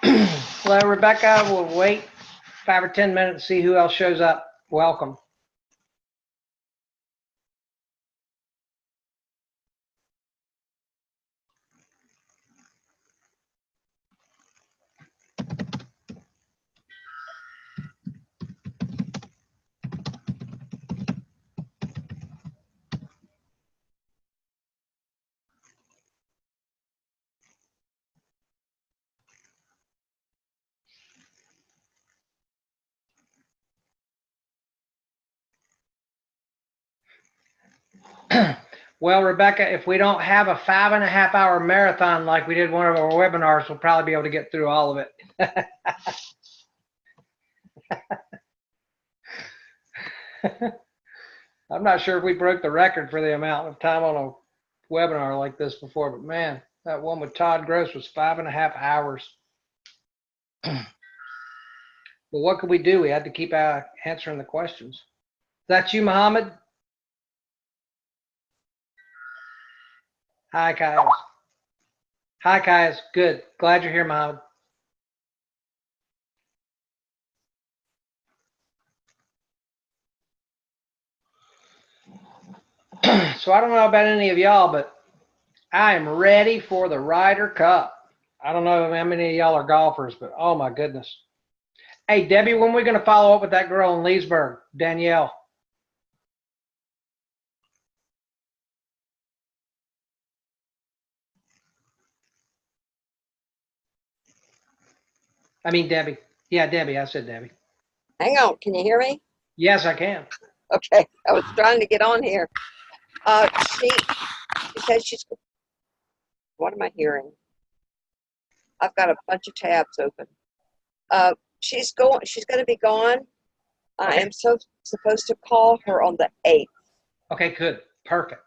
Hello, Rebecca. We'll wait 5 or 10 minutes to see who else shows up. Welcome. Well, Rebecca, if we don't have a 5.5 hour marathon like we did one of our webinars, we'll probably be able to get through all of it. I'm not sure if we broke the record for the amount of time on a webinar like this before, but man, that one with Todd Gross was 5.5 hours. Well, what could we do? We had to keep answering the questions. Is that you, Mohammed? Hi, Kyle. Hi, Kaz. Good. Glad you're here, Mohammed. So I don't know about any of y'all, but I am ready for the Ryder Cup. I don't know how many of y'all are golfers, but oh my goodness. Hey, Debbie, when are we going to follow up with that girl in Leesburg, Danielle? I mean, Debbie. Yeah, Debbie. I said Debbie. Hang on. Can you hear me? Yes, I can. Okay. I was trying to get on here. She says she's, what am I hearing? I've got a bunch of tabs open. She's going to be gone. I am supposed to call her on the 8th. Okay, good. Perfect.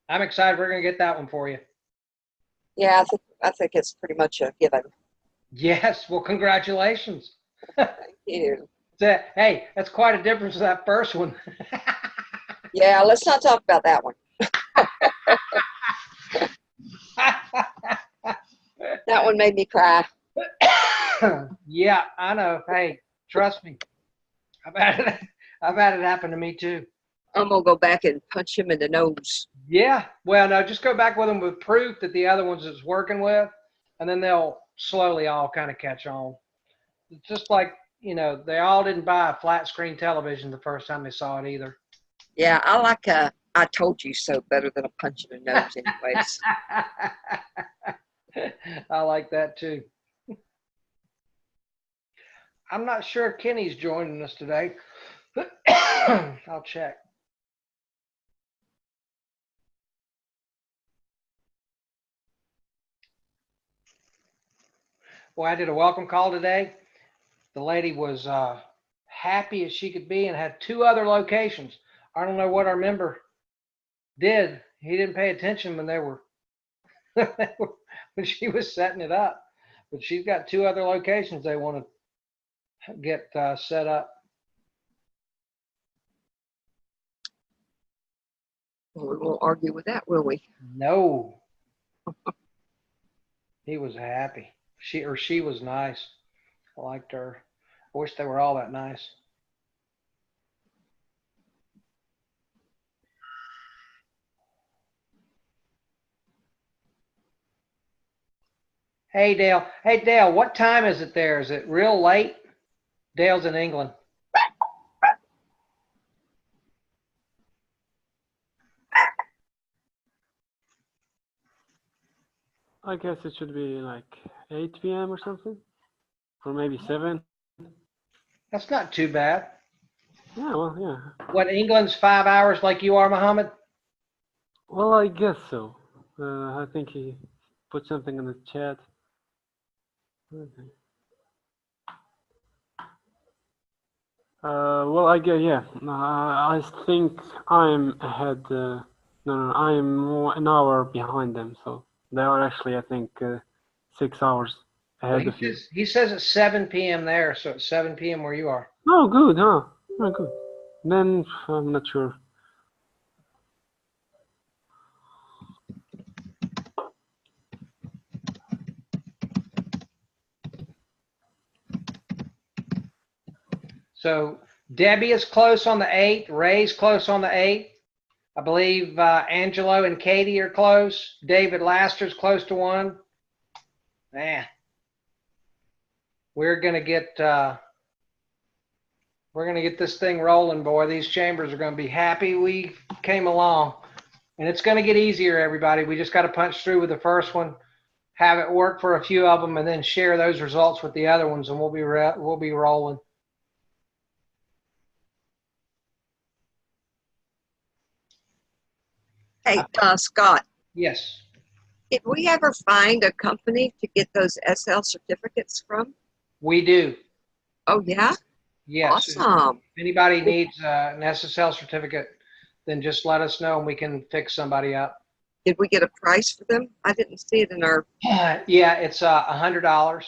I'm excited. We're going to get that one for you. Yeah, I think it's pretty much a given. Yes. Well, congratulations. Thank you. Hey, that's quite a difference to that first one. Yeah, let's not talk about that one. That one made me cry. Yeah, I know. Hey, trust me. I've had it happen to me too. I'm gonna go back and punch him in the nose. Yeah. Well, no, just go back with them with proof that the other ones is working with, and then they'll slowly all kind of catch on. It's just like, they all didn't buy a flat screen television the first time they saw it either. Yeah, I like a I told you so better than a punch in the nose anyways. I like that too. I'm not sure Kenny's joining us today. I'll check. Well, I did a welcome call today. The lady was happy as she could be and had 2 other locations. I don't know what our member did. He didn't pay attention when they were when she was setting it up. But she's got 2 other locations they want to get set up. Well, we won't argue with that, will we? No. He was happy. She was nice. I liked her. I wish they were all that nice. Hey, Dale. Hey, Dale, what time is it there? Is it real late? Dale's in England. I guess it should be like 8 p.m. or something, or maybe 7. That's not too bad. Yeah, well, yeah. What, England's 5 hours like you are, Mohammed? Well, I guess so. I think he put something in the chat. Okay. Well, I guess, yeah. I think I'm ahead. No, I'm an hour behind them, so they are actually, I think, 6 hours ahead of you. He says it's 7 p.m. there, so it's 7 p.m. where you are. Oh, good, huh? Oh, good. Then I'm not sure. So Debbie is close on the 8th. Ray's close on the 8th. I believe Angelo and Katie are close. David Laster's close to 1. Man, we're gonna get this thing rolling, boy. These chambers are gonna be happy we came along, and it's gonna get easier, everybody. We just got to punch through with the first one, have it work for a few of them, and then share those results with the other ones, and we'll be rolling. Hey, Scott, Yes, did we ever find a company to get those SL certificates from? we do. Oh, yeah? Yes. Awesome. If anybody needs an SSL certificate, then just let us know and we can fix somebody up. Did we get a price for them? I didn't see it in our, Yeah, it's $100.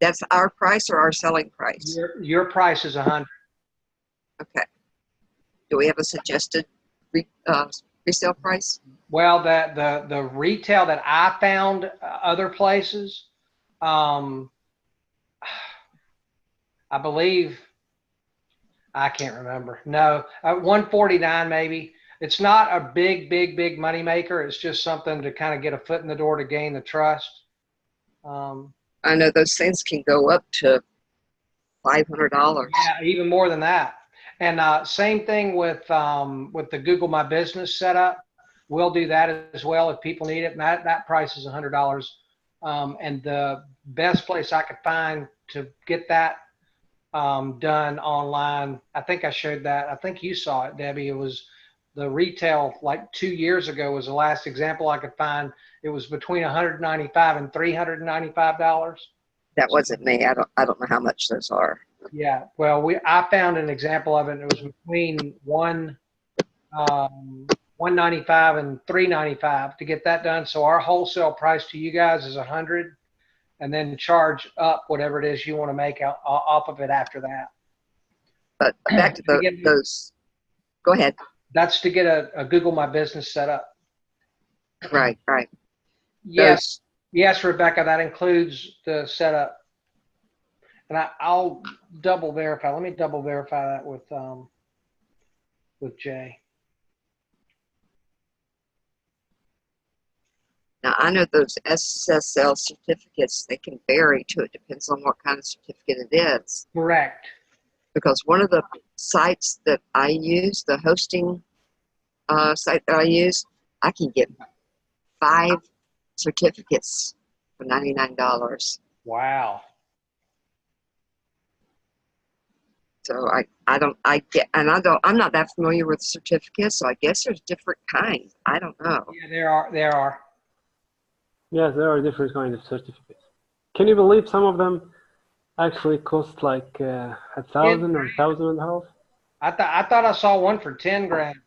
that's our price or our selling price? Your price is $100. Okay. Do we have a suggested resale price? Well, the retail that I found other places, I believe, I can't remember. No, 149 maybe. It's not a big money maker. It's just something to kind of get a foot in the door to gain the trust. I know those things can go up to $500. Yeah, even more than that. And same thing with the Google My Business setup. We'll do that as well if people need it. And that price is $100. And the best place I could find to get that done online, I think I showed that. I think you saw it, Debbie. It was the retail like 2 years ago was the last example I could find. It was between $195 and $395. That wasn't me. I don't know how much those are. Yeah, well, I found an example of it. And it was between $195 and $395 to get that done. So our wholesale price to you guys is $100, and then charge up whatever it is you want to make out off of it after that. But back to those. Go ahead. That's to get a Google My Business set up. Right. Yes, yes, Rebecca, that includes the setup. And I'll double verify. Let me double verify that with Jay. Now, I know those SSL certificates, they can vary too. It depends on what kind of certificate it is. Correct. Because one of the sites that I use, the hosting site that I use, I can get 5 certificates for $99. Wow. So I'm not that familiar with certificates, so I guess there's different kinds. I don't know. Yeah, there are. Yes, there are different kinds of certificates. Can you believe some of them actually cost like 1,000 or 1,500? I thought I saw one for 10 grand.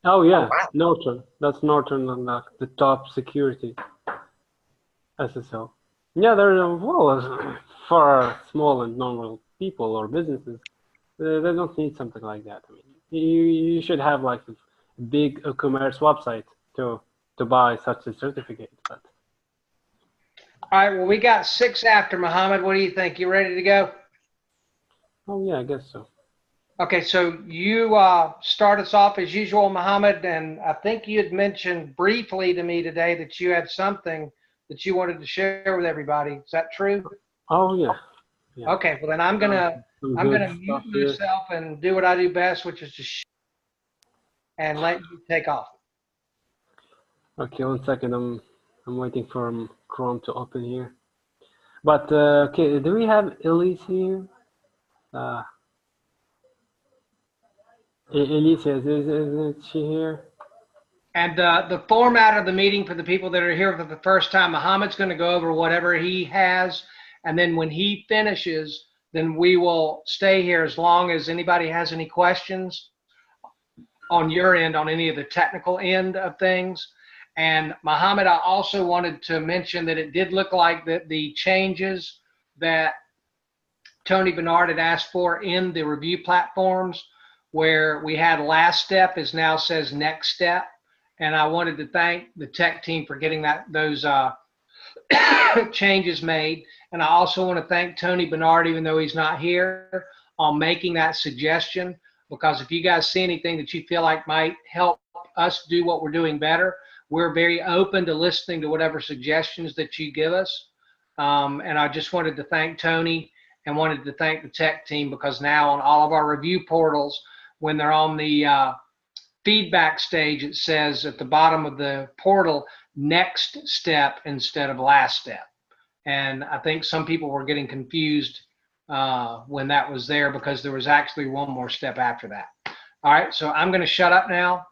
Oh yeah, Oh, wow. Norton. That's Norton and the top security SSL. Yeah, they're for small and normal people or businesses, they don't need something like that. I mean, you should have like a big e-commerce website to buy such a certificate. But All right, well, we got 6 after, Muhammad. What do you think? You ready to go? oh yeah, I guess so. Okay, so you start us off as usual, Muhammad, and I think you had mentioned briefly to me today that you had something that you wanted to share with everybody. Is that true? Oh yeah. Okay, well then I'm gonna mute myself and do what I do best, which is just and let you take off. Okay, 1 second. I'm waiting for Chrome to open here. But okay, do we have Elise here? Elise, isn't she here? And the format of the meeting for the people that are here for the first time, Muhammad's going to go over whatever he has, and then when he finishes, then we will stay here as long as anybody has any questions on your end, on any of the technical end of things. And Muhammad, I also wanted to mention that it did look like that the changes that Tony Bernard had asked for in the review platforms, where we had last step is now says next step. And I wanted to thank the tech team for getting those changes made. And I also want to thank Tony Bernard, even though he's not here, on making that suggestion, because if you guys see anything that you feel like might help us do what we're doing better, we're very open to listening to whatever suggestions that you give us. And I just wanted to thank Tony and wanted to thank the tech team, because now on all of our review portals, when they're on the feedback stage, it says at the bottom of the portal, next step instead of last step. And I think some people were getting confused when that was there, because there was actually one more step after that. All right, so I'm going to shut up now.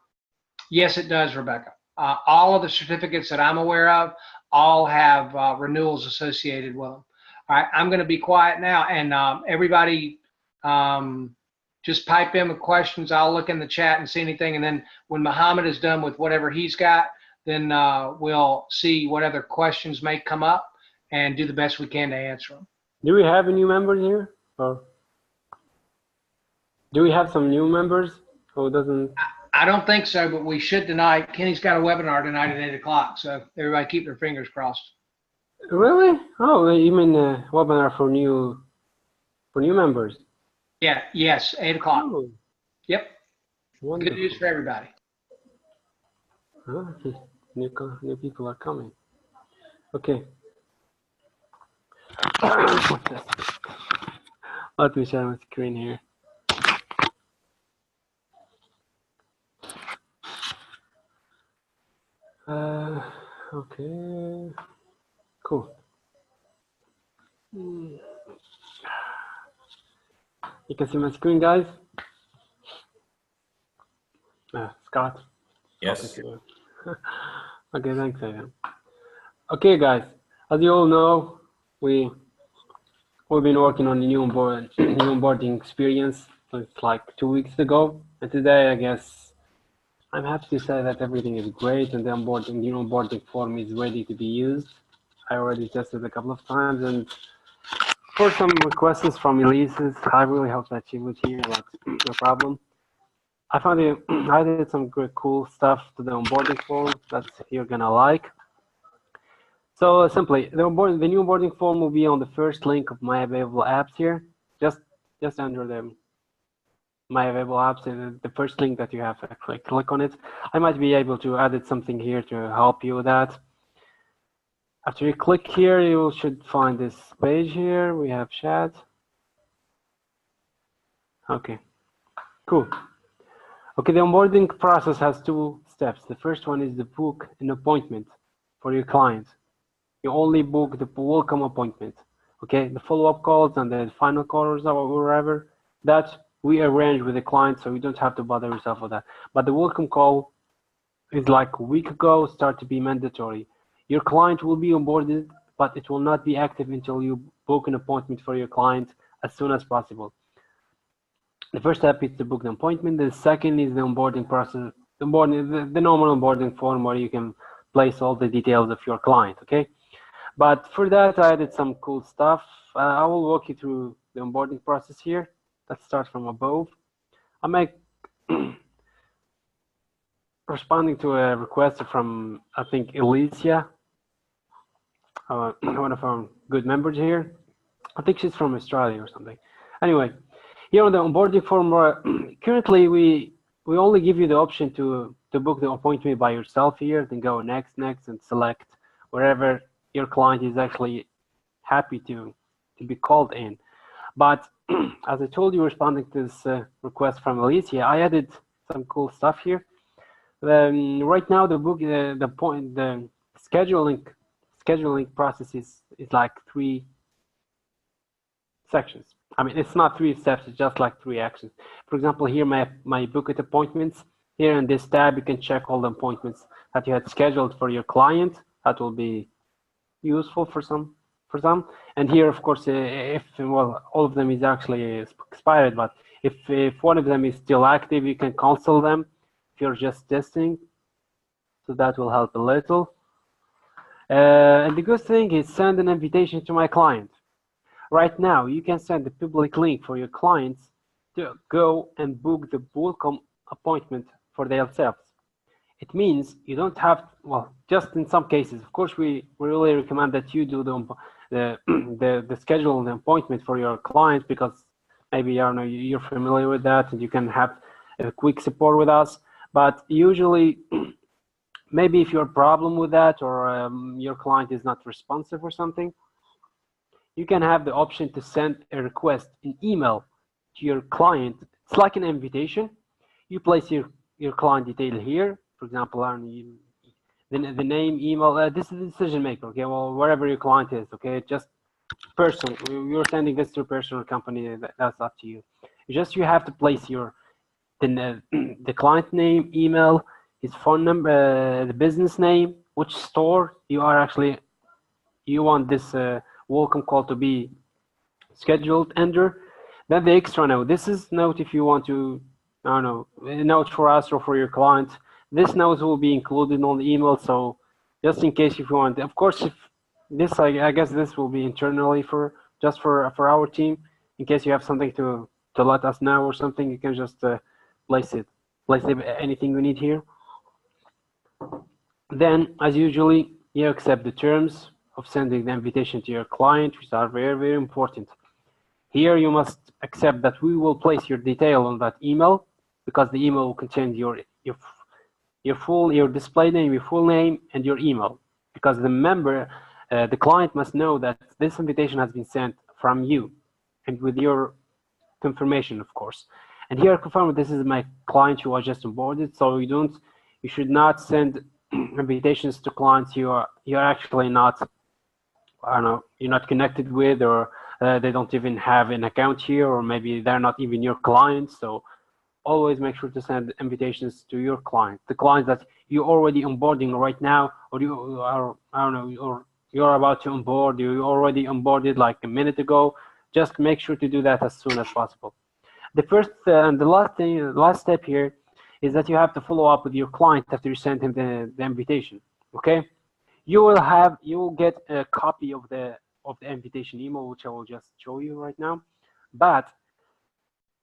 Yes, it does, Rebecca. All of the certificates that I'm aware of all have renewals associated with them. All right, I'm going to be quiet now, and everybody just pipe in with questions. I'll look in the chat and see anything, and then when Muhammad is done with whatever he's got, then we'll see what other questions may come up and do the best we can to answer them. Do we have a new member here? Or do we have some new members who doesn't? I don't think so, but we should tonight. Kenny's got a webinar tonight at 8 o'clock, so everybody keep their fingers crossed. Really? Oh, you mean a webinar for new members? Yeah, yes, 8 o'clock. Oh, Yep. wonderful. Good news for everybody. Oh, new people are coming. Okay. Let me share my screen here. Okay. Cool. You can see my screen, guys? Scott? Yes. Okay, thanks, Ivan. Okay, guys, as you all know, we've been working on the new onboarding experience. It's like 2 weeks ago, and today, I guess, I'm happy to say that everything is great and the new onboarding form is ready to be used. I already tested a couple of times, and for some requests from Elise's, I really hope that she was here, but no problem. I found I did some great cool stuff to the onboarding form that you're gonna like. So simply, the new onboarding form will be on the first link of my available apps here. Just under the my available apps, and the first link that you have, actually click on it. I might be able to add something here to help you with that. After you click here, you should find this page here. We have chat. Okay, cool. Okay, the onboarding process has 2 steps. The first one is to book an appointment for your client. You only book the welcome appointment. Okay, the follow-up calls and the final calls or wherever, that we arrange with the client, so you don't have to bother yourself with that. But the welcome call is like a week ago, start to be mandatory. Your client will be onboarded, but it will not be active until you book an appointment for your client as soon as possible. The first step is to book the appointment. The second is the onboarding process, the normal onboarding form where you can place all the details of your client, okay? But for that, I added some cool stuff. I will walk you through the onboarding process here. Let's start from above. I'm responding to a request from, I think, Alicia, one of our good members here. I think she's from Australia or something. Anyway, here on the onboarding form, currently we only give you the option to book the appointment by yourself here, then go next, and select wherever your client is actually happy to be called in. But as I told you, responding to this request from Alicia, I added some cool stuff here. Right now, the scheduling process is like 3 sections. I mean, it's not 3 steps, it's just like 3 actions. For example, here my book it appointments. Here in this tab, you can check all the appointments that you had scheduled for your client. That will be useful for some. And here, of course, all of them is actually expired, but if one of them is still active, you can cancel them if you're just testing. So that will help a little. And the good thing is send an invitation to my client. Right now, you can send a public link for your clients to go and book the welcome appointment for themselves. It means you don't have, well, just in some cases, of course, we really recommend that you do the schedule and the appointment for your client, because maybe I don't know, you're familiar with that and you can have a quick support with us. But usually, maybe if you have a problem with that, or your client is not responsive or something, you can have the option to send a request in email to your client. It's like an invitation. You place your client detail here. For example, I don't know, the name, email, this is the decision maker, okay? Well, wherever your client is, okay? Just person, you're sending this to a person or company, that's up to you. You have to place the client name, email, his phone number, the business name, which store you want this welcome call to be scheduled under. Then the extra note. This is note if you want to, I don't know, a note for us or for your client. This note will be included on the email, so just in case if you want. Of course, if this, I guess this will be internally for our team. In case you have something to let us know or something, you can just place anything you need here. Then, as usually, you accept the terms of sending the invitation to your client, which are very, very important. Here, you must accept that we will place your detail on that email, because the email will contain your display name, your full name, and your email. Because the client must know that this invitation has been sent from you, and with your confirmation, of course. And here, confirm this is my client who was just onboarded, so you should not send invitations to clients you're actually not, I don't know, you're not connected with, or they don't even have an account here, or maybe they're not even your clients. So always make sure to send invitations to your client, the clients that you're already onboarding right now, or you are, I don't know, or you're about to onboard, you already onboarded like a minute ago. Just make sure to do that as soon as possible. The first and the last step here is that you have to follow up with your client after you send him the invitation. Okay, you will get a copy of the invitation email, which I will just show you right now. But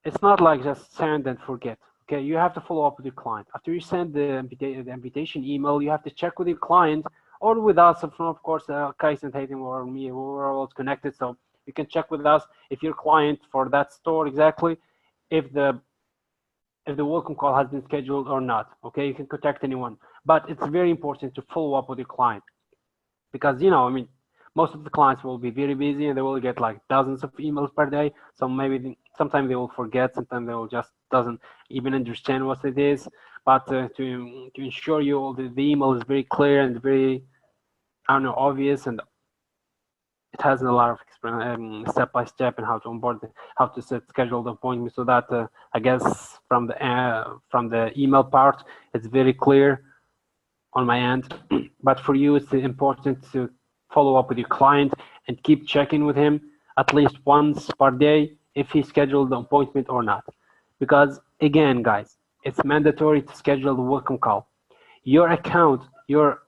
it's not like just send and forget. Okay, you have to follow up with your client after you send the invitation email. You have to check with your client or with us, of course, Kais and Haytham or me. We're all connected, so you can check with us if your client for that store exactly, if the welcome call has been scheduled or not. Okay, you can contact anyone, but it's very important to follow up with your client, because I mean, most of the clients will be very busy and they will get like dozens of emails per day. So maybe sometimes they will forget, sometimes they will just doesn't even understand what it is. But to ensure you the email is very clear and very, I don't know, obvious, and it has a lot of step by step and how to onboard, how to schedule the appointment, so that I guess from the email part, it's very clear on my end. But for you, it's important to follow up with your client and keep checking with him at least once per day if he scheduled the appointment or not. Because again, guys, it's mandatory to schedule the welcome call. Your account, your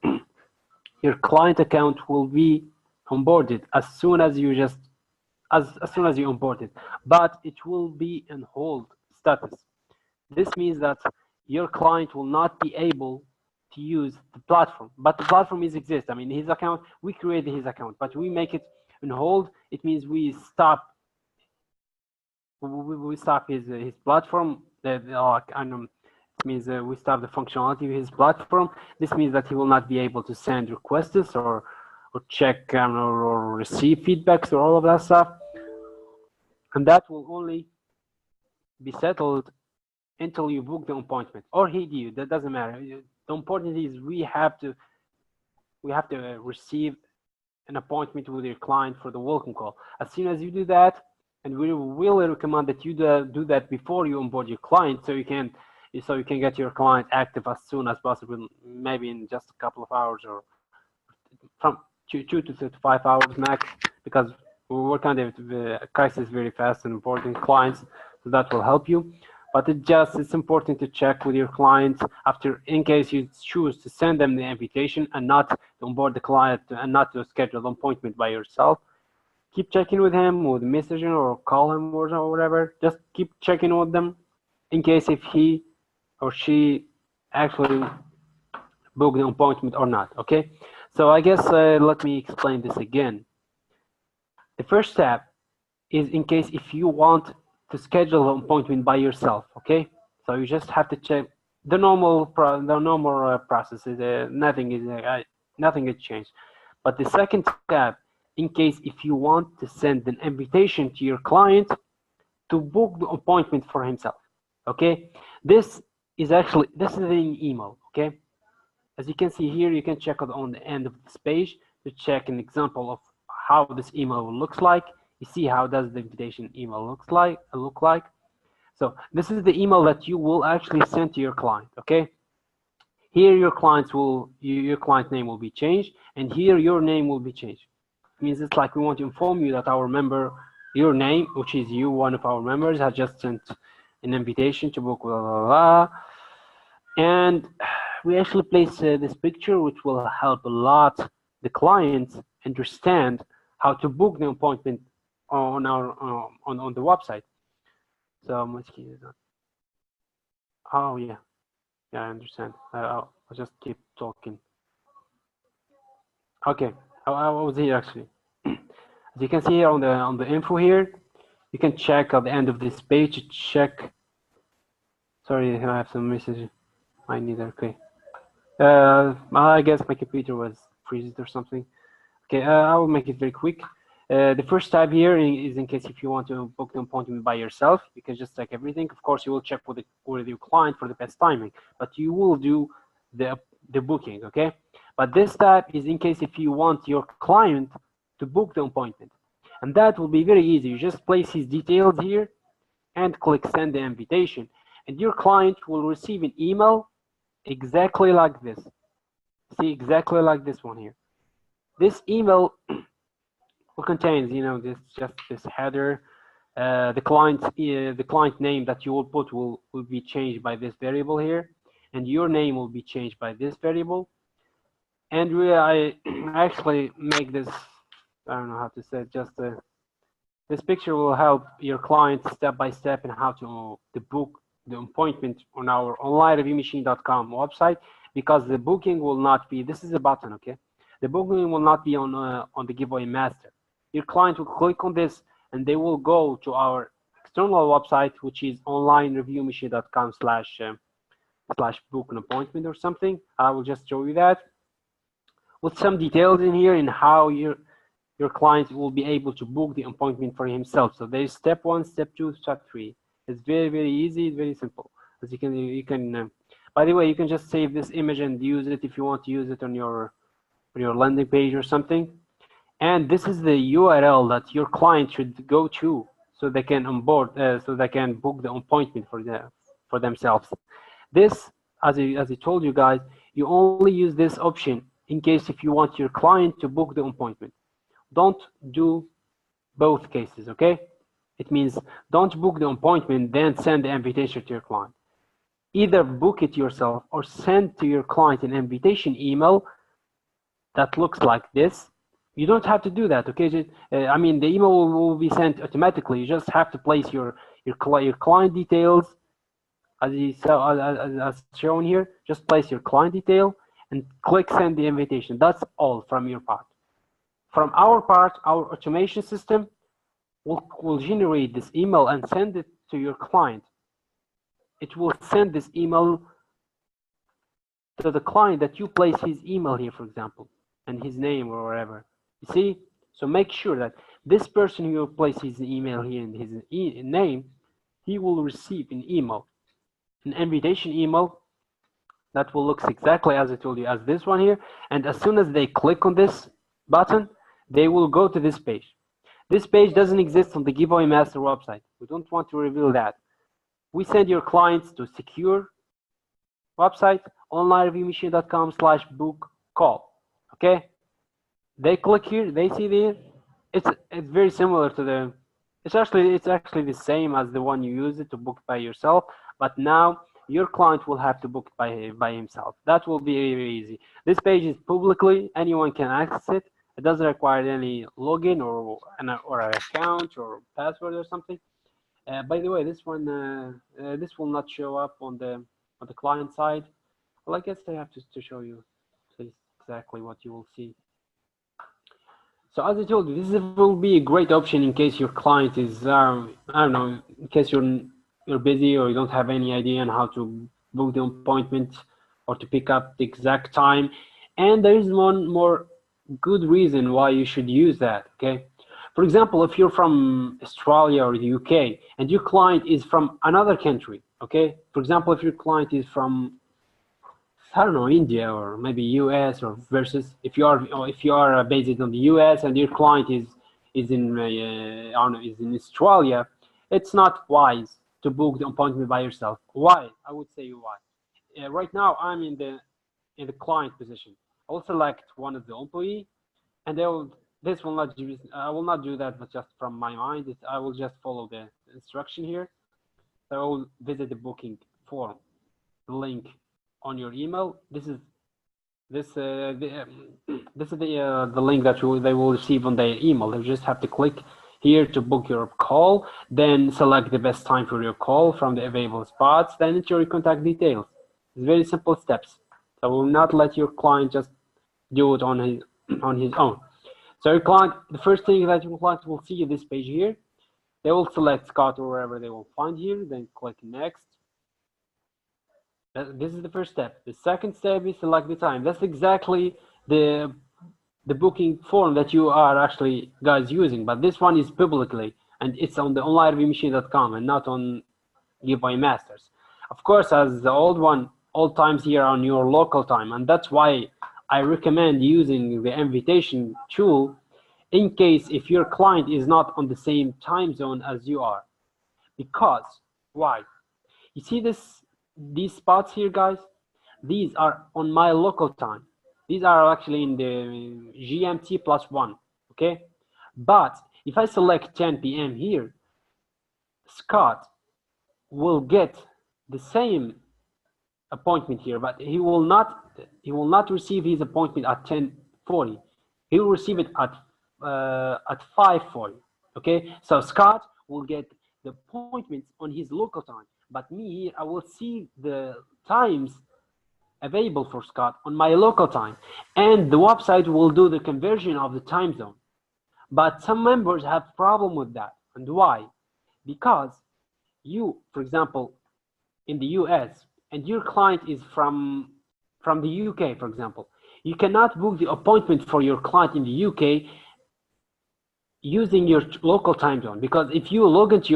client account will be onboarded as soon as you onboard it, but it will be in hold status. This means that your client will not be able to use the platform, but the platform exists. I mean, his account, we created his account, but we make it on hold. It means we stop his platform. It means we stop the functionality of his platform. This means that he will not be able to send requests or check or receive feedbacks or all of that stuff, and that will only be settled until you book the appointment, or he do. That doesn't matter. The important is we have to receive an appointment with your client for the welcome call. As soon as you do that, and we will recommend that you do that before you onboard your client, so you can get your client active as soon as possible, maybe in just a couple of hours, or from 2 to 5 hours max, because we work on the crisis very fast and important clients, so that will help you. But it's important to check with your clients after, in case you choose to send them the invitation and not to onboard the client and not to schedule an appointment by yourself. Keep checking with him, with messaging or call him or whatever. Just keep checking with them in case if he or she actually booked the appointment or not. Okay, so I guess let me explain this again. The first step is in case if you want to schedule an appointment by yourself. Okay, so you just have to check the normal processes. Nothing has changed. But the second tab, in case if you want to send an invitation to your client to book the appointment for himself. Okay, this is an email. Okay, as you can see here, you can check it on the end of this page to check an example of how this email looks like. You see how does the invitation email look like. So this is the email that you will actually send to your client. Okay, here your client name will be changed, and here your name will be changed. It means it's like we want to inform you that our member, your name, which is you, one of our members, has just sent an invitation to book, blah, blah, blah. And we actually place this picture, which will help a lot the clients understand how to book the appointment on our on the website. So much key is that. Oh yeah, I understand. I'll just keep talking. Okay, I was here actually. As you can see here on the info here, you can check at the end of this page to check. Sorry, I have some message. I need okay. I guess my computer was freezed or something. Okay, I will make it very quick. The first tab here is in case if you want to book the appointment by yourself, you can just check everything. Of course, you will check with your client for the best timing, but you will do the booking, okay? But this tab is in case if you want your client to book the appointment, and that will be very easy. You just place his details here and click send the invitation, and your client will receive an email exactly like this. See, exactly like this one here. This email will contains, this header. The client name that you will put will be changed by this variable here, and your name will be changed by this variable. And I actually make this, I don't know how to say it, just this picture will help your client step by step in how to book the appointment on our onlinereviewmachine.com website, because the booking will not be, this is a button, okay? The booking will not be on the giveaway master. Your client will click on this and they will go to our external website, which is onlinereviewmachine.com slash book an appointment or something. I will just show you that with some details in here in how your client will be able to book the appointment for himself. So there's step 1, step 2, step 3. It's very, very easy. It's very simple. As you can by the way, you can just save this image and use it if you want to use it on your landing page or something. And this is the URL that your client should go to so they can onboard, so they can book the appointment for themselves. This, as I told you guys, you only use this option in case if you want your client to book the appointment. Don't do both cases, okay? It means don't book the appointment, then send the invitation to your client. Either book it yourself or send to your client an invitation email that looks like this. You don't have to do that, okay? I mean, the email will be sent automatically. You just have to place your client details as shown here. Just place your client detail and click send the invitation. That's all from your part. From our part, our automation system will generate this email and send it to your client. It will send this email to the client that you place his email here, for example, and his name or whatever. You see? So make sure that this person who place his email here and his name, he will receive an email, an invitation email that will look exactly as I told you, as this one here. And as soon as they click on this button, they will go to this page. This page doesn't exist on the Giveaway Master website. We don't want to reveal that. We send your clients to secure website, onlinereviewmachine.com/book-call. Okay? They click here, they see there. It's very similar to the. It's actually the same as the one you use it to book by yourself, but now your client will have to book it by himself. That will be very easy. This page is publicly, anyone can access it. It doesn't require any login or an account or password or something. By the way, this one this will not show up on the client side. Well, I guess I have to show you exactly what you will see. So as I told you, this will be a great option in case your client is, I don't know, in case you're busy or you don't have any idea on how to book the appointment or to pick up the exact time. And there is one more good reason why you should use that, okay? For example, if you're from Australia or the UK and your client is from another country, okay? For example, if your client is from, I don't know, India or maybe US or versus if you are based in the US and your client is in I don't know, is in Australia, it's not wise to book the appointment by yourself. Why? I would say why. Right now I'm in the client position. I will select one of the employee, and this will not do. I will not do that, but just from my mind, I will just follow the instruction here. So I will visit the booking form, the link on your email. This is the link that they will receive on their email. They just have to click here to book your call, then select the best time for your call from the available spots, then enter your contact details. It's very simple steps. So I will not let your client just do it on his own. So your client, the first thing that your client will see this page here, they will select Scott or wherever they will find here, then click next. This is the first step. The second step is select the time. That's exactly the booking form that you are actually guys using, but this one is publicly and it's on the onlinervmachine.com and not on Giveaway Masters. Of course, as the old times here on your local time, and that's why I recommend using the invitation tool in case if your client is not on the same time zone as you are. Because why? You see these spots here, guys? These are on my local time. These are actually in the GMT +1, okay? But if I select 10 p.m. here, Scott will get the same appointment here, but he will not receive his appointment at 10:40. He will receive it at 5:40. Okay, so Scott will get the appointments on his local time, but me here, I will see the times available for Scott on my local time, and the website will do the conversion of the time zone. But some members have problem with that. And why? Because you, for example, in the US, and your client is from the UK, for example, you cannot book the appointment for your client in the UK using your local time zone, because if you log into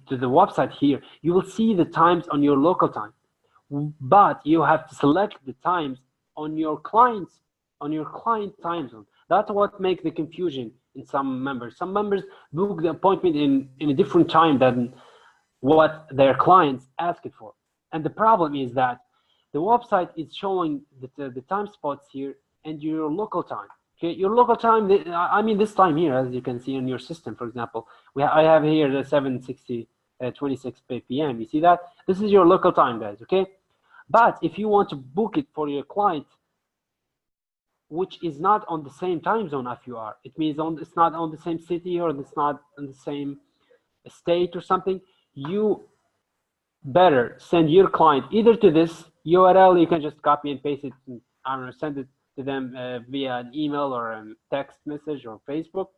to the website here, you will see the times on your local time, but you have to select the times on your client time zone. That's what makes the confusion in some members. Some members book the appointment in a different time than what their clients asked for. And the problem is that the website is showing the time spots here and your local time. Okay, your local time, I mean this time here, as you can see on your system, for example, I have here the 7:26 p.m. You see that? This is your local time, guys, okay? But if you want to book it for your client, which is not on the same time zone as you are, it means it's not on the same city or it's not in the same state or something, you better send your client either to this URL, you can just copy and paste it, and, I don't know, send it to them via an email or a text message or Facebook,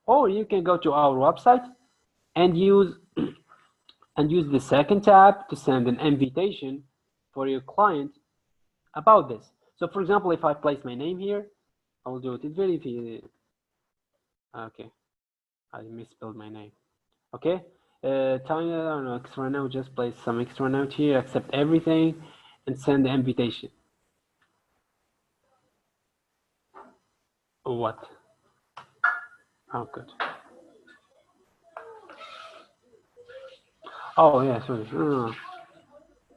or you can go to our website and use the second tab to send an invitation for your client about this. So for example, if I place my name here, I will do it. It's very easy. Okay, I misspelled my name. Okay, Tanya, I don't know, extra note, just place some extra note here, accept everything, and send the invitation. What? Oh, good. Oh, yeah, sorry. Oh,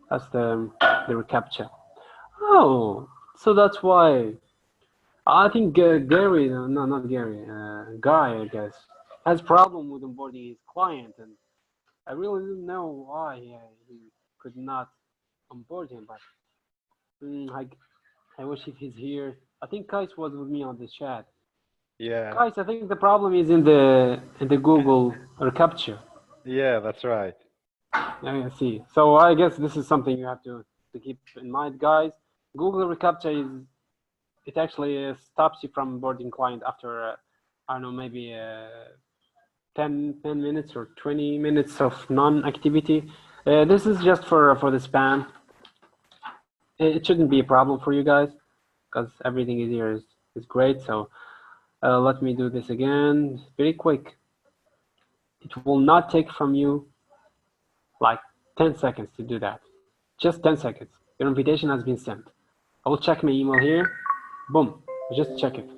that's the reCAPTCHA. Oh, so that's why. I think Gary, no, not Gary, Guy, I guess, has problem with onboarding his client, and I really didn't know why he could not onboard him, but I wish if he's here. I think Kais was with me on the chat. Yeah. Kais, I think the problem is in the Google reCAPTCHA. Yeah, that's right. I see. So I guess this is something you have to keep in mind, guys. Google reCAPTCHA it actually stops you from onboarding client after I don't know, maybe 10 minutes or 20 minutes of non-activity. This is just for the spam. It shouldn't be a problem for you guys because everything is here is great. So let me do this again, very quick. It will not take from you like 10 seconds to do that. Just 10 seconds. Your invitation has been sent. I will check my email here. Boom, just check it.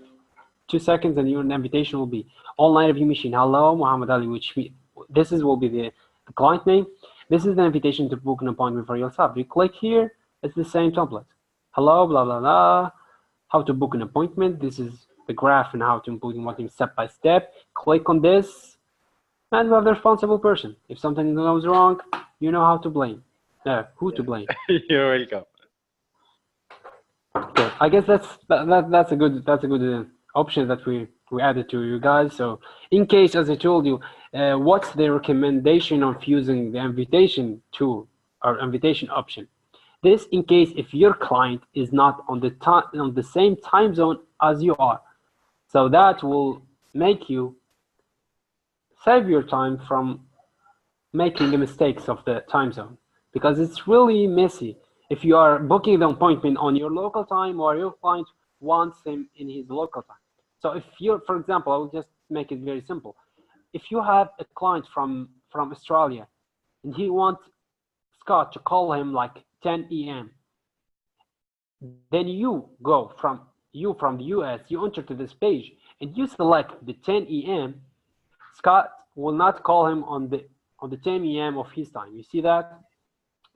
2 seconds and your invitation will be online review machine. Hello, Muhammad Ali, this will be the client name. This is the invitation to book an appointment for yourself. You click here, it's the same template. Hello, blah, blah, blah. How to book an appointment. This is the graph and how to book an appointment step by step. Click on this and you have the responsible person. If something goes wrong, you know how to blame. Who to blame. You're welcome. Okay. I guess that's a good option that we added to you guys. So in case, as I told you, what's the recommendation of using the invitation tool or invitation option? This in case if your client is not on the same time zone as you are. So that will make you save your time from making the mistakes of the time zone, because it's really messy if you are booking the appointment on your local time or your client wants him in his local time. So if you're, for example, I will just make it very simple. If you have a client from Australia and he wants Scott to call him like 10 a.m., then you go from the US, you enter to this page and you select the 10 a.m. Scott will not call him on the 10 a.m. of his time. You see that?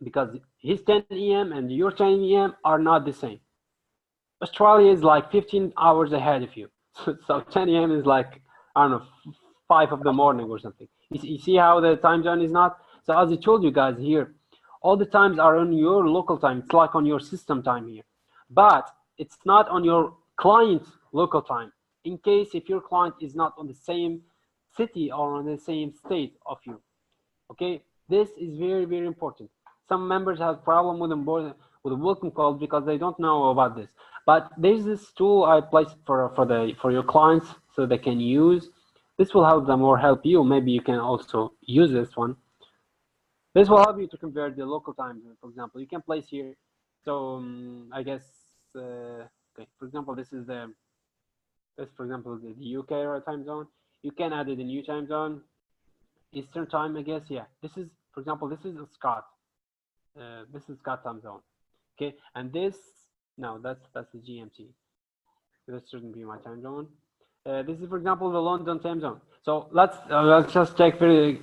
Because his 10 a.m. and your 10 a.m. are not the same. Australia is like 15 hours ahead of you. So 10 a.m. is like, I don't know, 5 of the morning or something. You see how the time zone is not? So as I told you guys here, all the times are on your local time. It's like on your system time here. But it's not on your client's local time. In case if your client is not on the same city or on the same state of you. Okay, this is very, very important. Some members have problem with the welcome calls because they don't know about this. But there's this tool I placed for your clients so they can use. This will help them or help you. Maybe you can also use this one. This will help you to convert the local time. For example, you can place here. So I guess okay. For example, this is for example the UK time zone. You can add it a new time zone, Eastern time, I guess. Yeah. This is, for example, this is a Scott. This is Scott time zone. Okay, and this that's the GMT. This shouldn't be my time zone. This is, for example, the London time zone. So let's just take very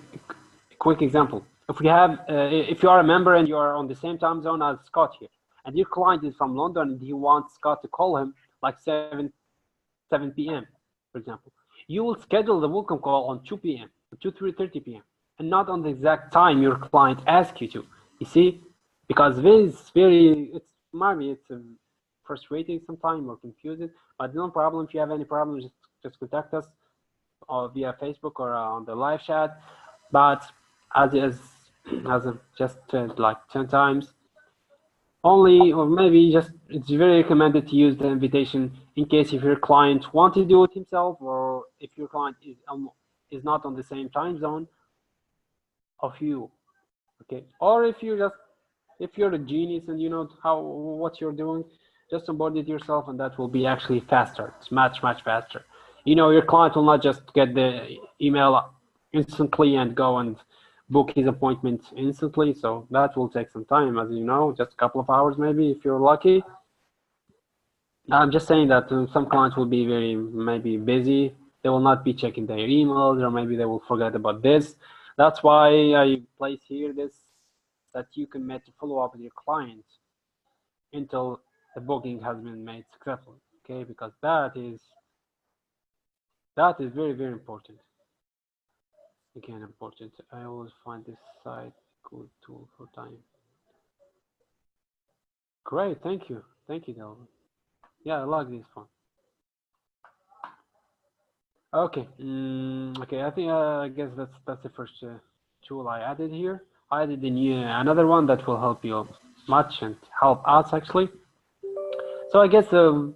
quick example. If we have, if you are a member and you are on the same time zone as Scott here, and your client is from London and he wants Scott to call him like 7 p.m., for example, you will schedule the welcome call on 2 p.m. to 3:30 p.m. and not on the exact time your client asks you to. You see, because this it's frustrating sometimes or confusing, but no problem. If you have any problems, just contact us or via Facebook or on the live chat. But as I've just said like 10 times, only, or maybe just, it's very recommended to use the invitation in case if your client wants to do it himself, or if your client is not on the same time zone of you. Okay, or if you're a genius and you know what you're doing, just onboard it yourself, and that will be actually faster. It's much faster. You know, your client will not just get the email instantly and go and book his appointment instantly. So that will take some time, as you know, just a couple of hours maybe if you're lucky. I'm just saying that some clients will be maybe busy. They will not be checking their emails, or maybe they will forget about this. That's why I place here this, that you can make a follow up with your client until the booking has been made successfully. Okay, because that is very important. Again, important. I always find this site good tool for time. Great, thank you, Delvin. Yeah, I like this one. Okay, okay. I think I guess that's the first tool I added here. I added another one that will help you much and help us actually. So I guess the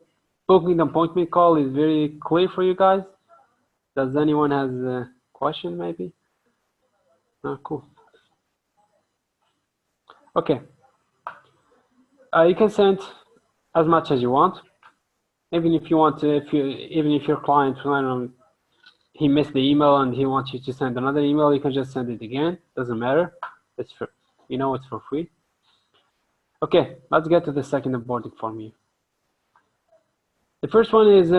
booking appointment call is very clear for you guys. Does anyone has a question maybe? Oh, cool. Okay. You can send as much as you want. Even if you want to, even if your client, I don't know, he missed the email and he wants you to send another email, you can just send it again. Doesn't matter. It's for, you know, it's for free. Okay, let's get to the second onboarding form here. The first one is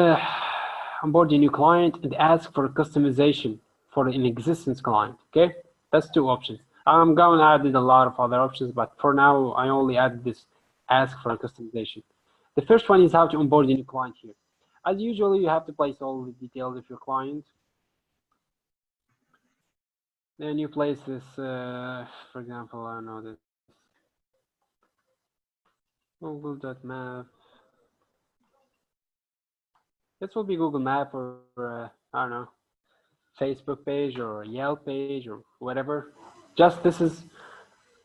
onboard a new client and ask for a customization for an existing client. Okay, that's two options. I'm going to add a lot of other options, but for now, I only added this ask for a customization. The first one is how to onboard a new client here. As usual, you have to place all the details of your client. Then you place this, for example, I don't know, this Google.map. This will be Google Map or I don't know, Facebook page or Yelp page or whatever. Just this is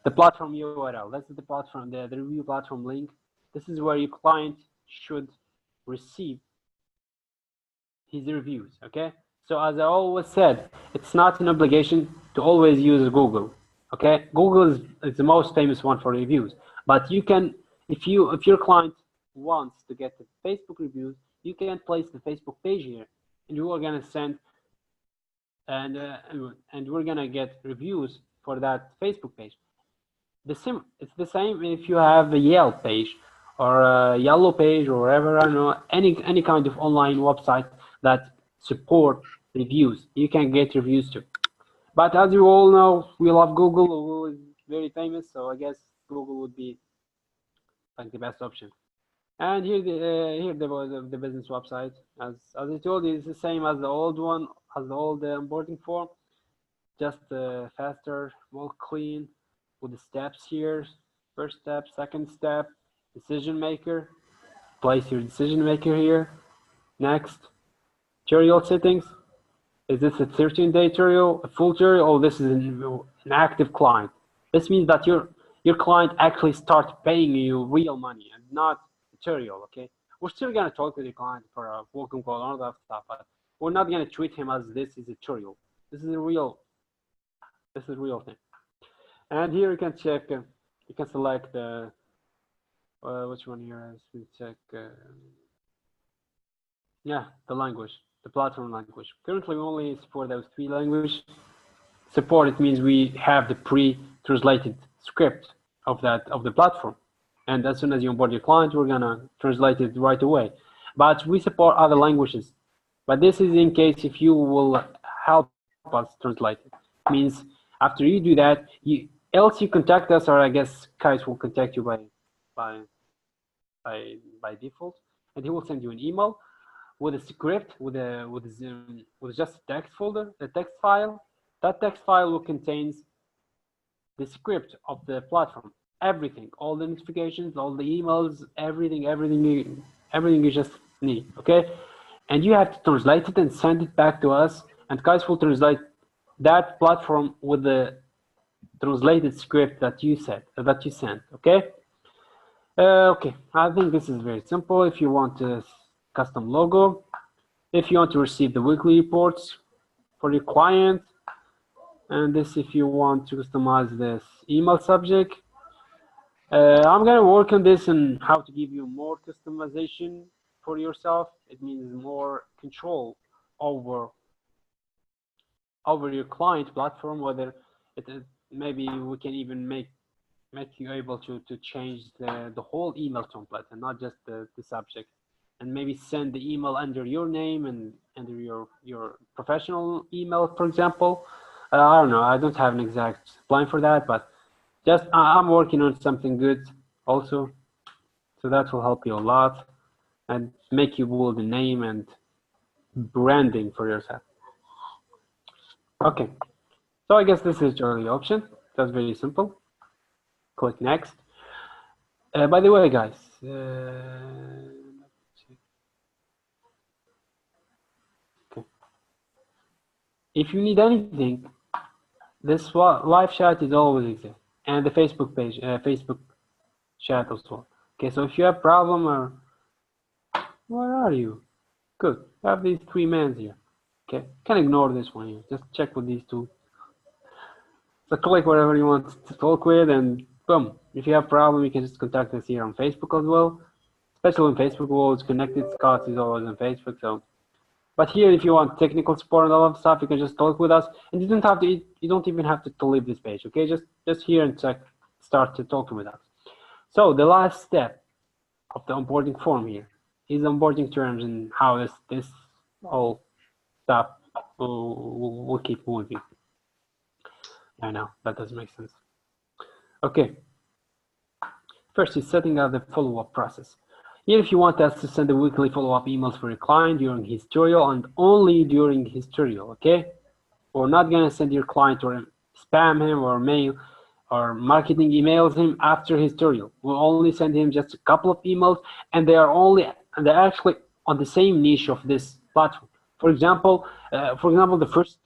the platform URL. This is the platform, the review platform link. This is where your client should receive his reviews, okay? So as I always said, it's not an obligation to always use Google, okay? Google is the most famous one for reviews, but you can, if your client wants to get the Facebook reviews, you can place the Facebook page here, and you are gonna send, and we're gonna get reviews for that Facebook page. It's the same if you have a Yelp page or a Yellow page or whatever, I don't know, any kind of online website that support reviews. You can get reviews too. But as you all know, we love Google. Google is very famous, so I guess Google would be like the best option. And here the business website. As I told you, it's the same as the old one, as the old onboarding form, just faster, more clean, with the steps here. First step, second step, decision maker. Place your decision maker here. Next, tutorial settings. Is this a 13-day tutorial, a full tutorial, or this is an active client? This means that your client actually starts paying you real money and not tutorial, okay? We're still gonna talk with the client for a welcome call and all that stuff, but we're not gonna treat him as this is a tutorial. This is a real thing. And here you can check, you can select which one here is, we check, yeah, the language, the platform language. Currently we only support those 3 languages. Support, it means we have the pre-translated script of the platform. And as soon as you onboard your client, we're gonna translate it right away. But we support other languages. But this is in case if you will help us translate it. It means after you do that, else you contact us, or I guess Kais will contact you by default, and he will send you an email with a script, with just a text folder, a text file. That text file will contain the script of the platform, everything, all the notifications, all the emails, everything you just need, okay? And you have to translate it and send it back to us, and Kais will translate that platform with the translated script that you sent, okay? Okay, I think this is very simple. If you want a custom logo, if you want to receive the weekly reports for your client, and this if you want to customize this email subject. I'm gonna work on this and how to give you more customization for yourself. It means more control over your client platform, whether maybe we can even make you able to change the whole email template and not just the subject, and maybe send the email under your name and under your professional email, for example. I don't know, I don't have an exact plan for that, but just I'm working on something good also, so that will help you a lot and make you build a name and branding for yourself. Okay, so I guess this is the early option. That's very simple. Click next. By the way, guys, okay. If you need anything, this live chat is always exist, and the Facebook page, Facebook chat as well. Okay, so if you have problem or where are you? Good, I have these 3 men here. Okay, can ignore this one here. Just check with these two. So click whatever you want to talk with, and boom. If you have a problem, you can just contact us here on Facebook as well. Especially on Facebook, we're always connected. Scott is always on Facebook. So, but here, if you want technical support and all that stuff, you can just talk with us, and you don't have to. You don't even have to leave this page. Okay, just here and start to talk with us. So the last step of the onboarding form here is onboarding terms and how this whole stuff will keep moving. I know that doesn't make sense. Okay. First is setting up the follow-up process. Here, if you want us to send the weekly follow-up emails for your client during his tutorial and only during his tutorial, okay? We're not gonna send your client or spam him or mail or marketing emails him after his tutorial. We'll only send him just a couple of emails, and they're actually on the same niche of this platform. For example, the first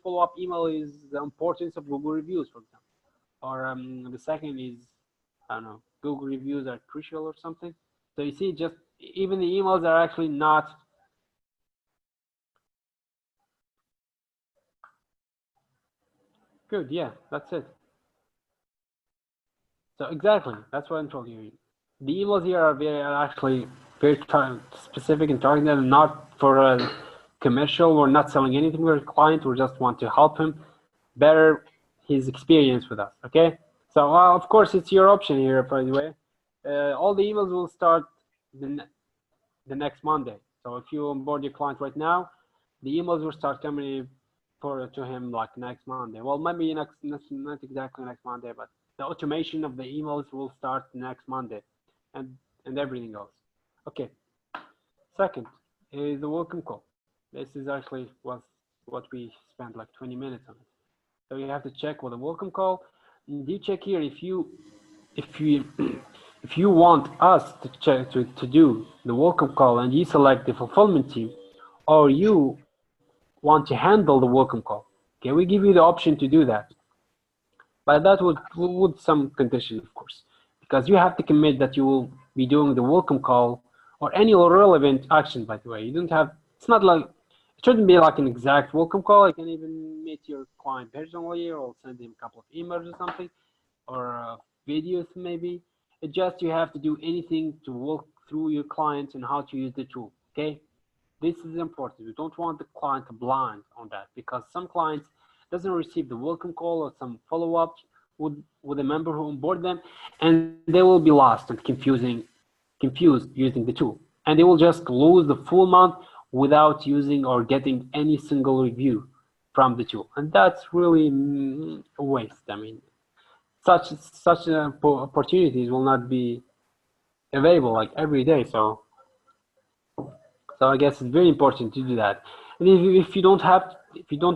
follow-up email is the importance of Google reviews, for example, or the second is, I don't know, Google reviews are crucial or something. So you see, just even the emails are actually not good. Yeah, that's it. So exactly, that's what I'm talking about. The emails here are actually very specific and targeted, and not for a commercial. We're not selling anything to a client. We just want to help him better his experience with us. Okay. So of course, it's your option here. By the way, all the emails will start the next Monday. So if you onboard your client right now, the emails will start coming to him like next Monday. Well, maybe not exactly next Monday, but the automation of the emails will start next Monday, and everything else. Okay. Second is the welcome call. This is actually what we spent like 20 minutes on it. So you have to check with a welcome call. And you check here if you want us to check to do the welcome call, and you select the fulfillment team, or you want to handle the welcome call. Okay, we give you the option to do that. But that would some condition, of course, because you have to commit that you will be doing the welcome call or any relevant action, by the way. You don't have, it's not like, it shouldn't be like an exact welcome call. You can even meet your client personally or send him a couple of emails or something, or videos maybe. It just, you have to do anything to walk through your clients and how to use the tool, okay? This is important. You don't want the client blind on that, because some clients doesn't receive the welcome call or some follow-up with a member who onboard them, and they will be lost and confused using the tool, and they will just lose the full month without using or getting any single review from the tool, and that's really a waste. I mean, such opportunities will not be available like every day. So I guess it's very important to do that. And if you don't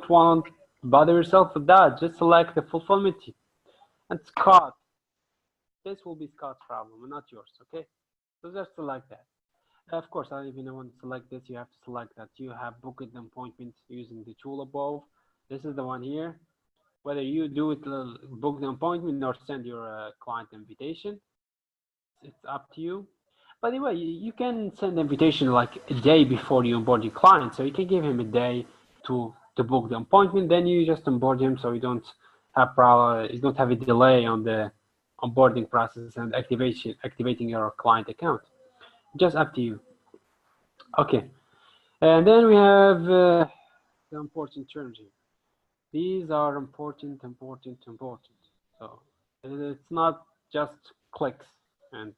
want to bother yourself with that, just select the fulfillment team. And Scott, this will be Scott's problem and not yours, okay? So just select that. Of course, I don't even want to select this. You have to select that you have booked an appointment using the tool above. This is the one here. Whether you do it, book the appointment or send your client invitation, it's up to you. By the way, you can send invitation like a day before you onboard your client, so you can give him a day to book the appointment. Then you just onboard him, so you don't have a delay on the onboarding process and activating your client account. Just up to you. Okay, and then we have the important terms here. These are important. So it's not just clicks and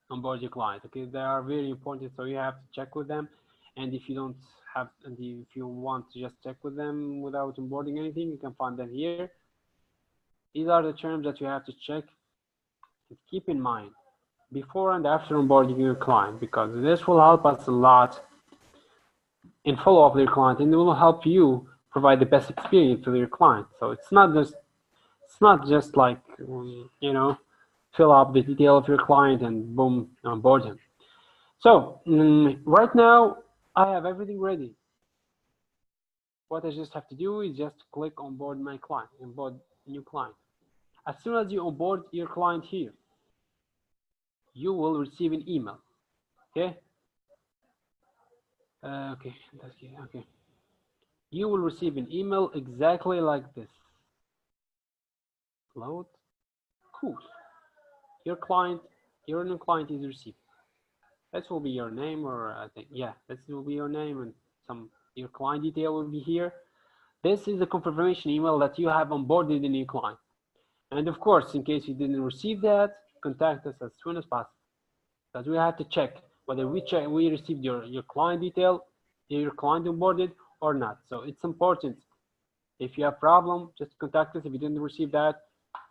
onboard your client. Okay, they are very important, so you have to check with them. And if you don't have, and if you want to just check with them without onboarding anything, you can find them here. These are the terms that you have to check. And keep in mind before and after onboarding your client, because this will help us a lot in follow-up with your client, and it will help you provide the best experience to your client. So it's not just like fill up the detail of your client and boom, onboard him. So right now I have everything ready. What I just have to do is just click onboard my client, onboard new client. As soon as you onboard your client here, you will receive an email. Okay. Okay, that's good. Okay. You will receive an email exactly like this. Load. Cool. Your new client is received. This will be your name, or I think, yeah, this will be your name, and your client detail will be here. This is the confirmation email that you have onboarded a new client. And of course, in case you didn't receive that, contact us as soon as possible, because we have to check whether we received your client detail, your client onboarded or not. So it's important. If you have problem, just contact us. If you didn't receive that,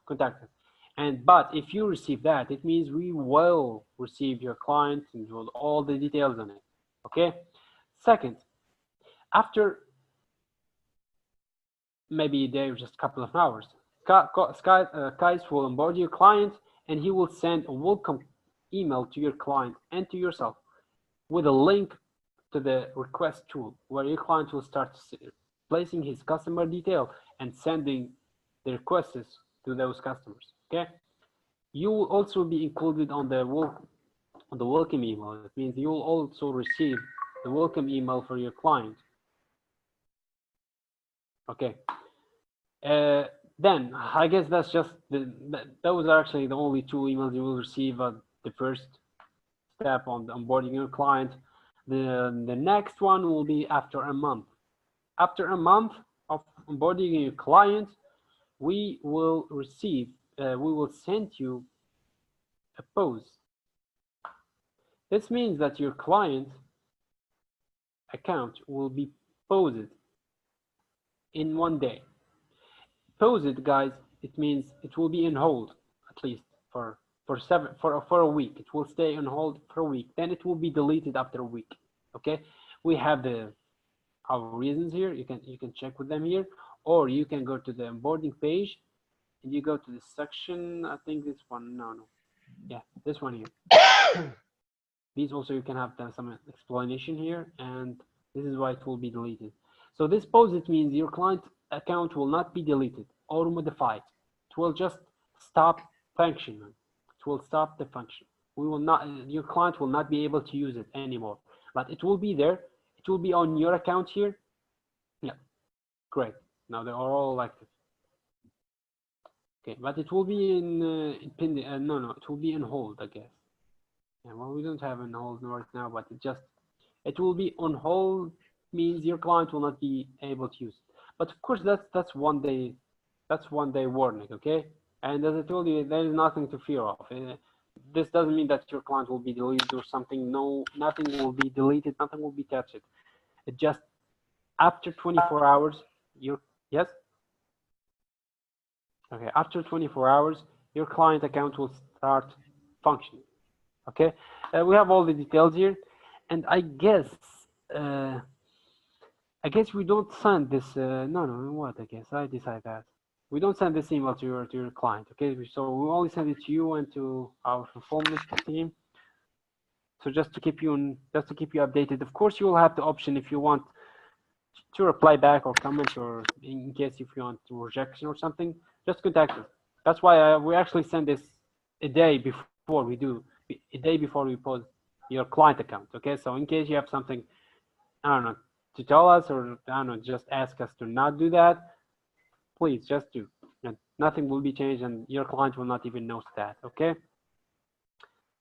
contact us. But if you receive that, it means we will receive your client and with all the details on it. Okay. Second, after maybe a day or just a couple of hours, Kais will onboard your client, and he will send a welcome email to your client and to yourself with a link to the request tool, where your client will start placing his customer detail and sending the requests to those customers. Okay. You will also be included on the welcome email. It means you will also receive the welcome email for your client. Okay. Then I guess that's just those are actually the only two emails you will receive at the first step on onboarding your client. The next one will be after a month. After a month of onboarding your client, we will send you a post. This means that your client account will be paused in 1 day. Paused, guys, it means it will be on hold at least for a week. It will stay on hold for a week. Then it will be deleted after a week. Okay, we have our reasons here. You can check with them here, or you can go to the onboarding page and you go to the section. I think this one. No. Yeah, this one here. These also you can have some explanation here, and this is why it will be deleted. So this pause, it means your client account will not be deleted or modified. It will just stop functioning. It will stop the function. Your client will not be able to use it anymore, but it will be there. It will be on your account here. Yeah, great. Now they are all active. Okay, but it will be in pending. No, it will be on hold, I guess. Yeah, well, we don't have on hold right now, but it will be on hold means your client will not be able to use it. But of course, that's 1 day. That's 1 day warning, okay? And as I told you, there is nothing to fear of. This doesn't mean that your client will be deleted or something. No, nothing will be deleted. Nothing will be touched. It just after 24 hours, yes. Okay, after 24 hours, your client account will start functioning. Okay, we have all the details here, and I guess we don't send this. No. What? I guess I decide that we don't send this email to your client. Okay, so we only send it to you and to our fulfillment team. So just to keep you updated. Of course, you will have the option if you want to reply back or comment, or in case if you want to rejection or something, just contact us. That's why we actually send this a day before we do. A day before we post your client account. Okay, so in case you have something, I don't know, to tell us, or I don't know, just ask us to not do that, please just do. And nothing will be changed, and your client will not even notice that. Okay,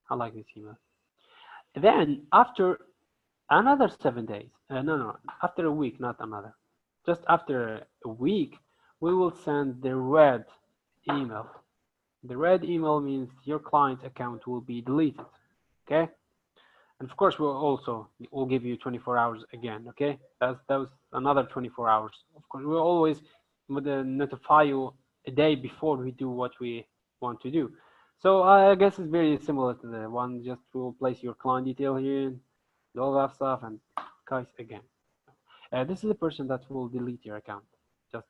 I like this email. Then after another 7 days, no, after a week, not another, just after a week, we will send the red email. The red email means your client account will be deleted. Okay, and of course we'll give you 24 hours again. Okay, that was another 24 hours. Of course, we'll always notify you a day before we do what we want to do. So I guess it's very similar to the one. Just we'll place your client detail here, and all that stuff, and guys again. This is the person that will delete your account, just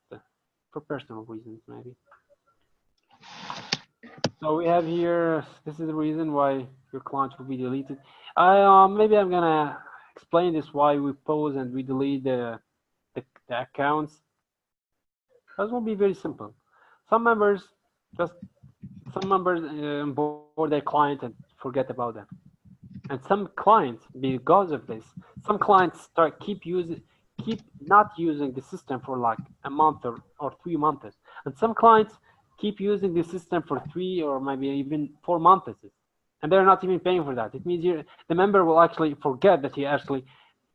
for personal reasons maybe. So we have here, this is the reason why your client will be deleted. Maybe I'm gonna explain this, why we pause and we delete the accounts. That will be very simple. Some members onboard their client and forget about them. And some clients, because of this, some clients keep not using the system for like a month or 3 months. And some clients keep using the system for 3 or maybe even 4 months. And they're not even paying for that. It means the member will actually forget that he actually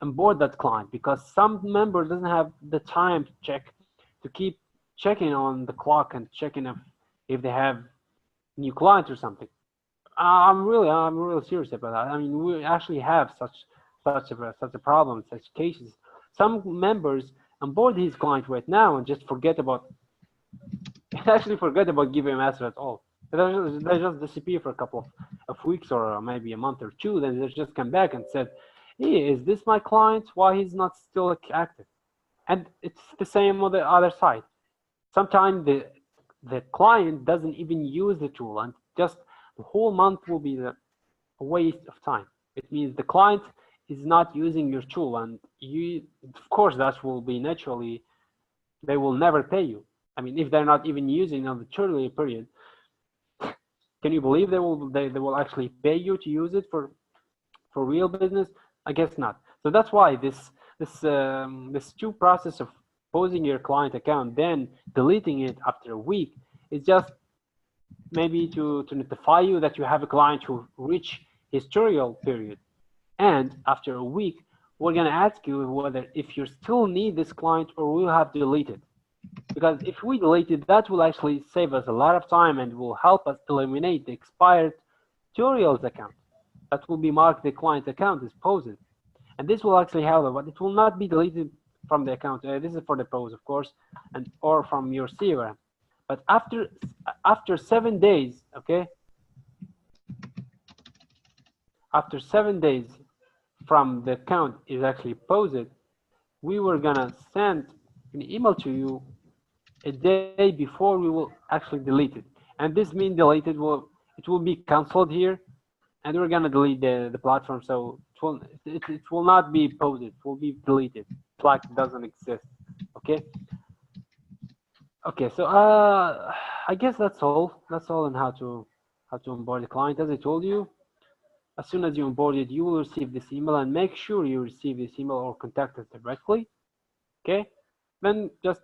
onboard that client, because some member doesn't have the time to keep checking on the clock and checking if they have new clients or something. I'm really serious about that. I mean, we actually have such a problem, such cases. Some members onboard his client right now and just forget about giving him answer at all. They just disappear for a couple of weeks or maybe a month or two. Then they just come back and said, "Hey, is this my client? Why he's not still active?" And it's the same on the other side. Sometimes the client doesn't even use the tool, and just the whole month will be a waste of time. It means the client is not using your tool, and of course, that will be naturally, they will never pay you. I mean, if they're not even using on the trial period, can you believe they will actually pay you to use it for real business? I guess not. So that's why this two process of posing your client account, then deleting it after a week, is just maybe to notify you that you have a client who reached his trial period. And after a week, we're going to ask you whether if you still need this client or we'll have to delete it. Because if we delete it, that will actually save us a lot of time and will help us eliminate the expired tutorials account. That will be marked the client account is posed. And this will actually help, but it will not be deleted from the account. This is for the pose, of course, or from your CRM. But after 7 days, okay, after 7 days from the account is actually posted, we were gonna send an email to you a day before we will actually delete it. And this means deleted it will be canceled here, and we're gonna delete the platform, so it will not be posted, it will be deleted. It's like it doesn't exist. Okay. Okay, so I guess that's all. That's all on how to onboard the client. As I told you, as soon as you onboard it, you will receive this email, and make sure you receive this email or contact us directly. Okay, then just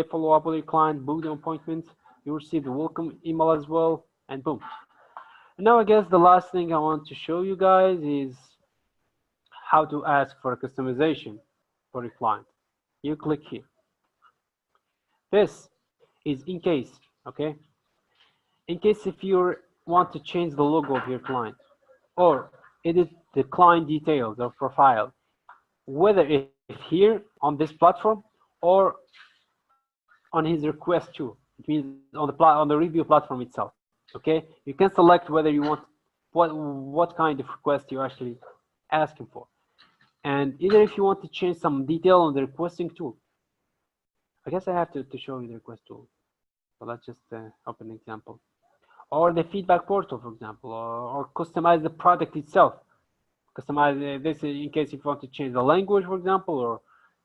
follow up with your client, book the appointment. You receive the welcome email as well, and boom. And now I guess the last thing I want to show you guys is how to ask for a customization for your client. You click here. This is in case, okay? In case if you want to change the logo of your client or edit the client details or profile, whether it's here on this platform or on his request too. It means on the review platform itself. Okay, you can select whether you want what kind of request you're actually asking for, and either if you want to change some detail on the requesting tool. I guess I have to show you the request tool. So let's just open an example, or the feedback portal, for example, or customize the product itself. Customize this in case if you want to change the language, for example, or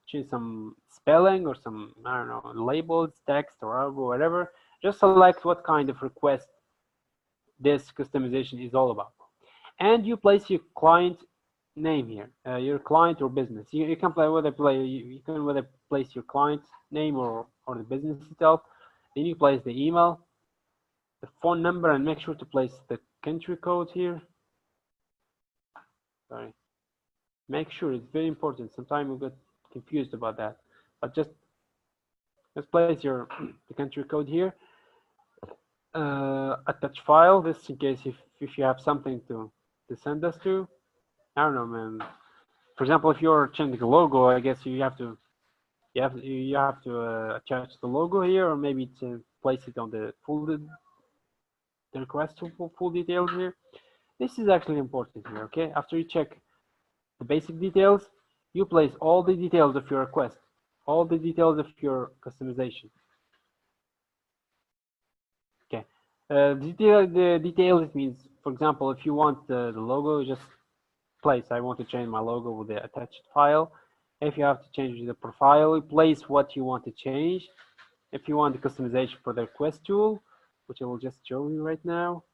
change some spelling or some, I don't know, labels, text, or whatever. Just select what kind of request this customization is all about. And you place your client name here, your client or business. You can you can whether place your client name or the business itself. Then you place the email, the phone number, and make sure to place the country code here. Sorry. Make sure, it's very important. Sometimes we get confused about that. But just place the country code here. Attach file, this in case if you have something to send us to. I don't know, man. For example, if you're changing the logo, I guess you have to attach the logo here, or maybe to place it on the request to full details here. This is actually important here. Okay, after you check the basic details, you place all the details of your request, all the details of your customization. Okay, the details, it means, for example, if you want the logo, just place, I want to change my logo with the attached file. If you have to change the profile, you place what you want to change. If you want the customization for the request tool, which I will just show you right now.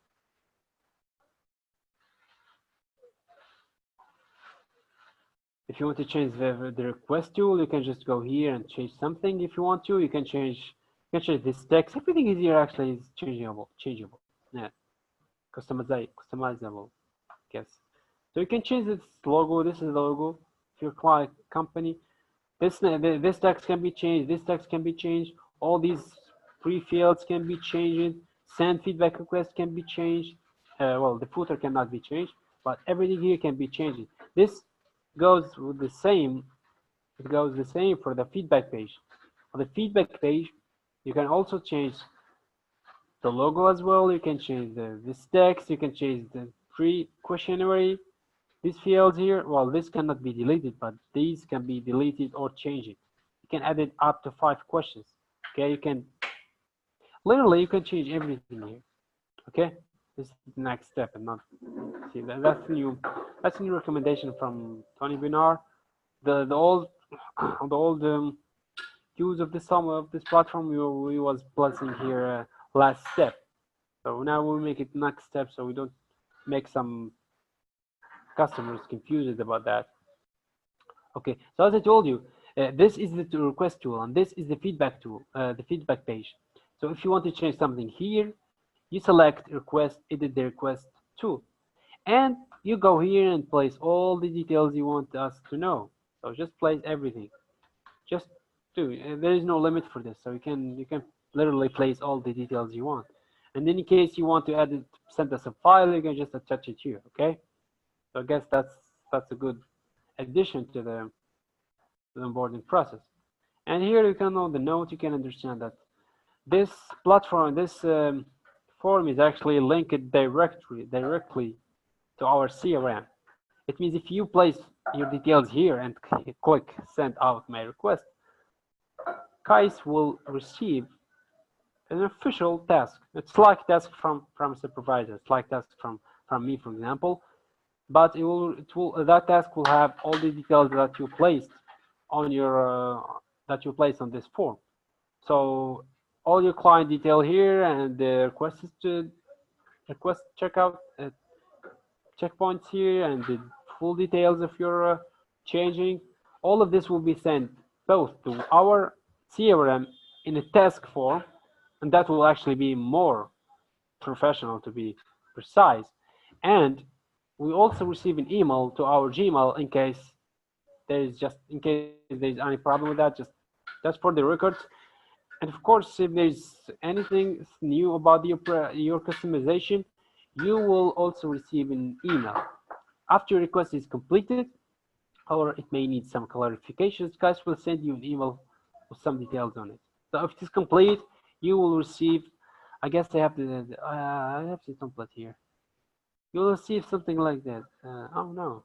If you want to change the request tool, you can just go here and change something if you want to. You can change this text. Everything is here actually is changeable. Yeah. Customizable, I guess. So you can change this logo. This is the logo. If your client company, this text can be changed. This text can be changed. All these pre-fields can be changed. Send feedback request can be changed. Well, the footer cannot be changed, but everything here can be changed. This goes with the same. It goes the same for the feedback page. On the feedback page, you can also change the logo as well. You can change this text. You can change the pre-questionnaire. These fields here, well, this cannot be deleted, but these can be deleted or changed. You can add it up to 5 questions. Okay, you can literally you can change everything here. Okay, this is the next step, and not see that's new. That's a new recommendation from Tony Binar. The old use of this platform we was placing here last step. So now we'll make it next step, so we don't make some customers confused about that. Okay, so as I told you, this is the request tool, and this is the feedback tool, the feedback page. So if you want to change something here, you select request, edit the request tool, and you go here and place all the details you want us to know. So just place everything. Just do. There is no limit for this, so you can literally place all the details you want. And in case you want to add it, send us a file, you can just attach it here. Okay. So I guess that's a good addition to the onboarding process. And here you can know the note. You can understand that this platform, this form is actually linked directly to our CRM. It means if you place your details here and click send out my request, Kais will receive an official task. It's like task from a supervisor. It's like task from me, for example. But that task will have all the details that you placed on your on this form. So all your client detail here and the request checkout checkpoints here and the full details of your changing. All of this will be sent both to our CRM in a task form, and that will actually be more professional, to be precise. And we also receive an email to our Gmail in case there's any problem with that, just for the records. And of course, if there's anything new about your customization, you will also receive an email after your request is completed, or it may need some clarifications. Guys will send you an email with some details on it. So if it is complete, you will receive. I guess I have the template here. You will receive something like that. Oh no.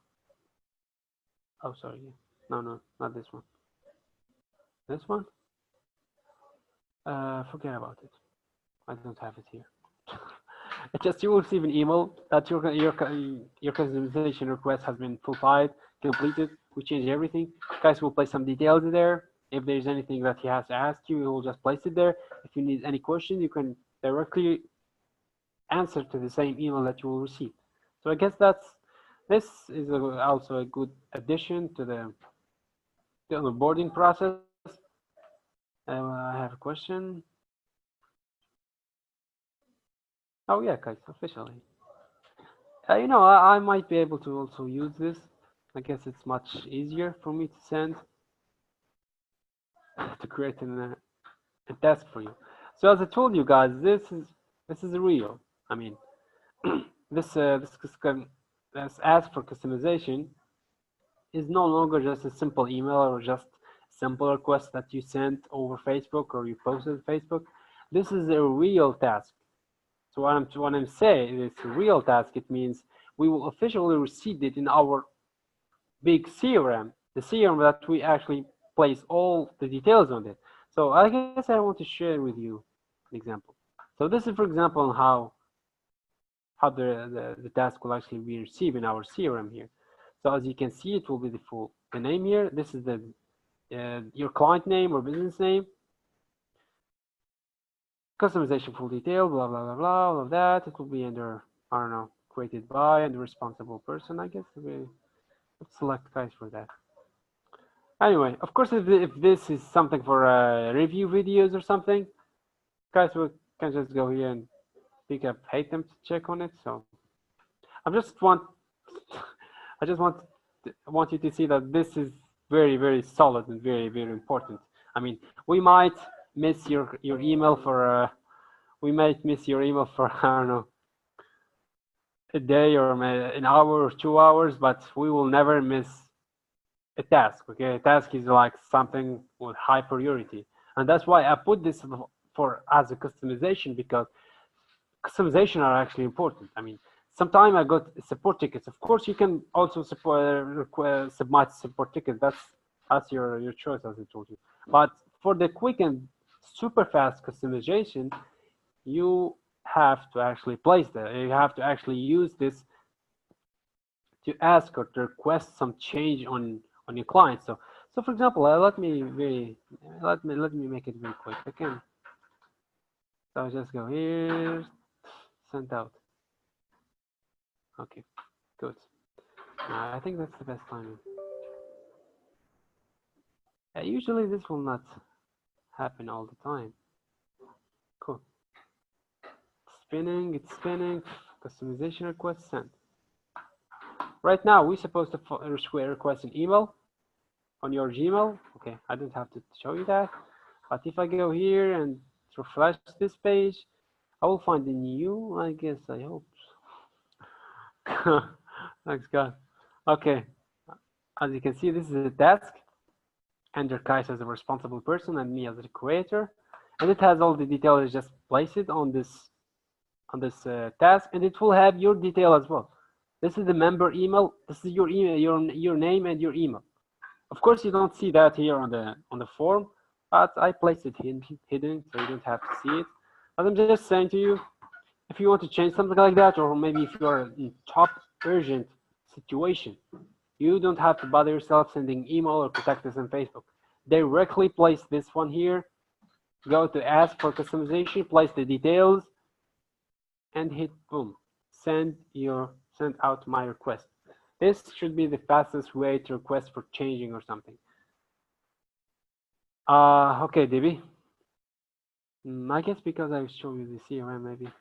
Oh sorry. No, not this one. This one. Forget about it. I don't have it here. Just you will receive an email that your customization request has been fulfilled, completed. We change everything. Guys will place some details there. If there's anything that he has to ask you, he will just place it there. If you need any question, you can directly answer to the same email that you will receive. So I guess this is also a good addition to the onboarding process. I have a question. Oh yeah, guys, officially. I might be able to also use this. I guess it's much easier for me to send, to create a task for you. So as I told you guys, this is real. I mean, this ask for customization is no longer just a simple email or just simple request that you sent over Facebook or you posted on Facebook. This is a real task. So what I'm saying is a real task. It means we will officially receive it in our big CRM, the CRM that we actually place all the details on it. So I guess I want to share with you an example. So this is, for example, how the task will actually be received in our CRM here. So as you can see, it will be the name here. This is the your client name or business name. Customization full detail, blah, blah, blah, blah, all of that. It will be under, I don't know, created by and responsible person, I guess. Let's select guys for that. Anyway, of course, if this is something for review videos or something, guys, we can just go here and pick up Hatem to check on it. So I just want you to see that this is very, very solid and very, very important. I mean, we might miss your email for I don't know, a day or an hour or 2 hours, but we will never miss a task. Okay, a task is like something with high priority, and that's why I put this for as a customization, because customization are actually important. I mean, sometimes I got support tickets. Of course, you can also submit support tickets. That's your choice, as I told you. But for the quick and super fast customization, you have to actually place that. You have to actually use this to ask or to request some change on your client. So for example, let me make it very quick. I can. So I'll just go here, send out. Okay, good. I think that's the best timing. Usually this will not happen all the time. Cool. It's spinning. Customization request sent. Right now, we're supposed to request an email on your Gmail. Okay, I don't have to show you that. But if I go here and refresh this page, I will find a new, I guess, I hope. Thanks, God. Okay, as you can see, this is a task. Under Kais as a responsible person and me as the creator. And it has all the details. Just place it on this task, and it will have your detail as well. This is the member email. This is your email, your name and your email. Of course, you don't see that here on the form, but I placed it hidden, so you don't have to see it. But I'm just saying to you, if you want to change something like that, or maybe if you're in top urgent situation, you don't have to bother yourself sending email or contact us on Facebook. Directly place this one here, go to ask for customization, place the details, and hit boom. Send out my request. This should be the fastest way to request for changing or something. Okay, Debbie. I guess because I showed you the CRM, maybe.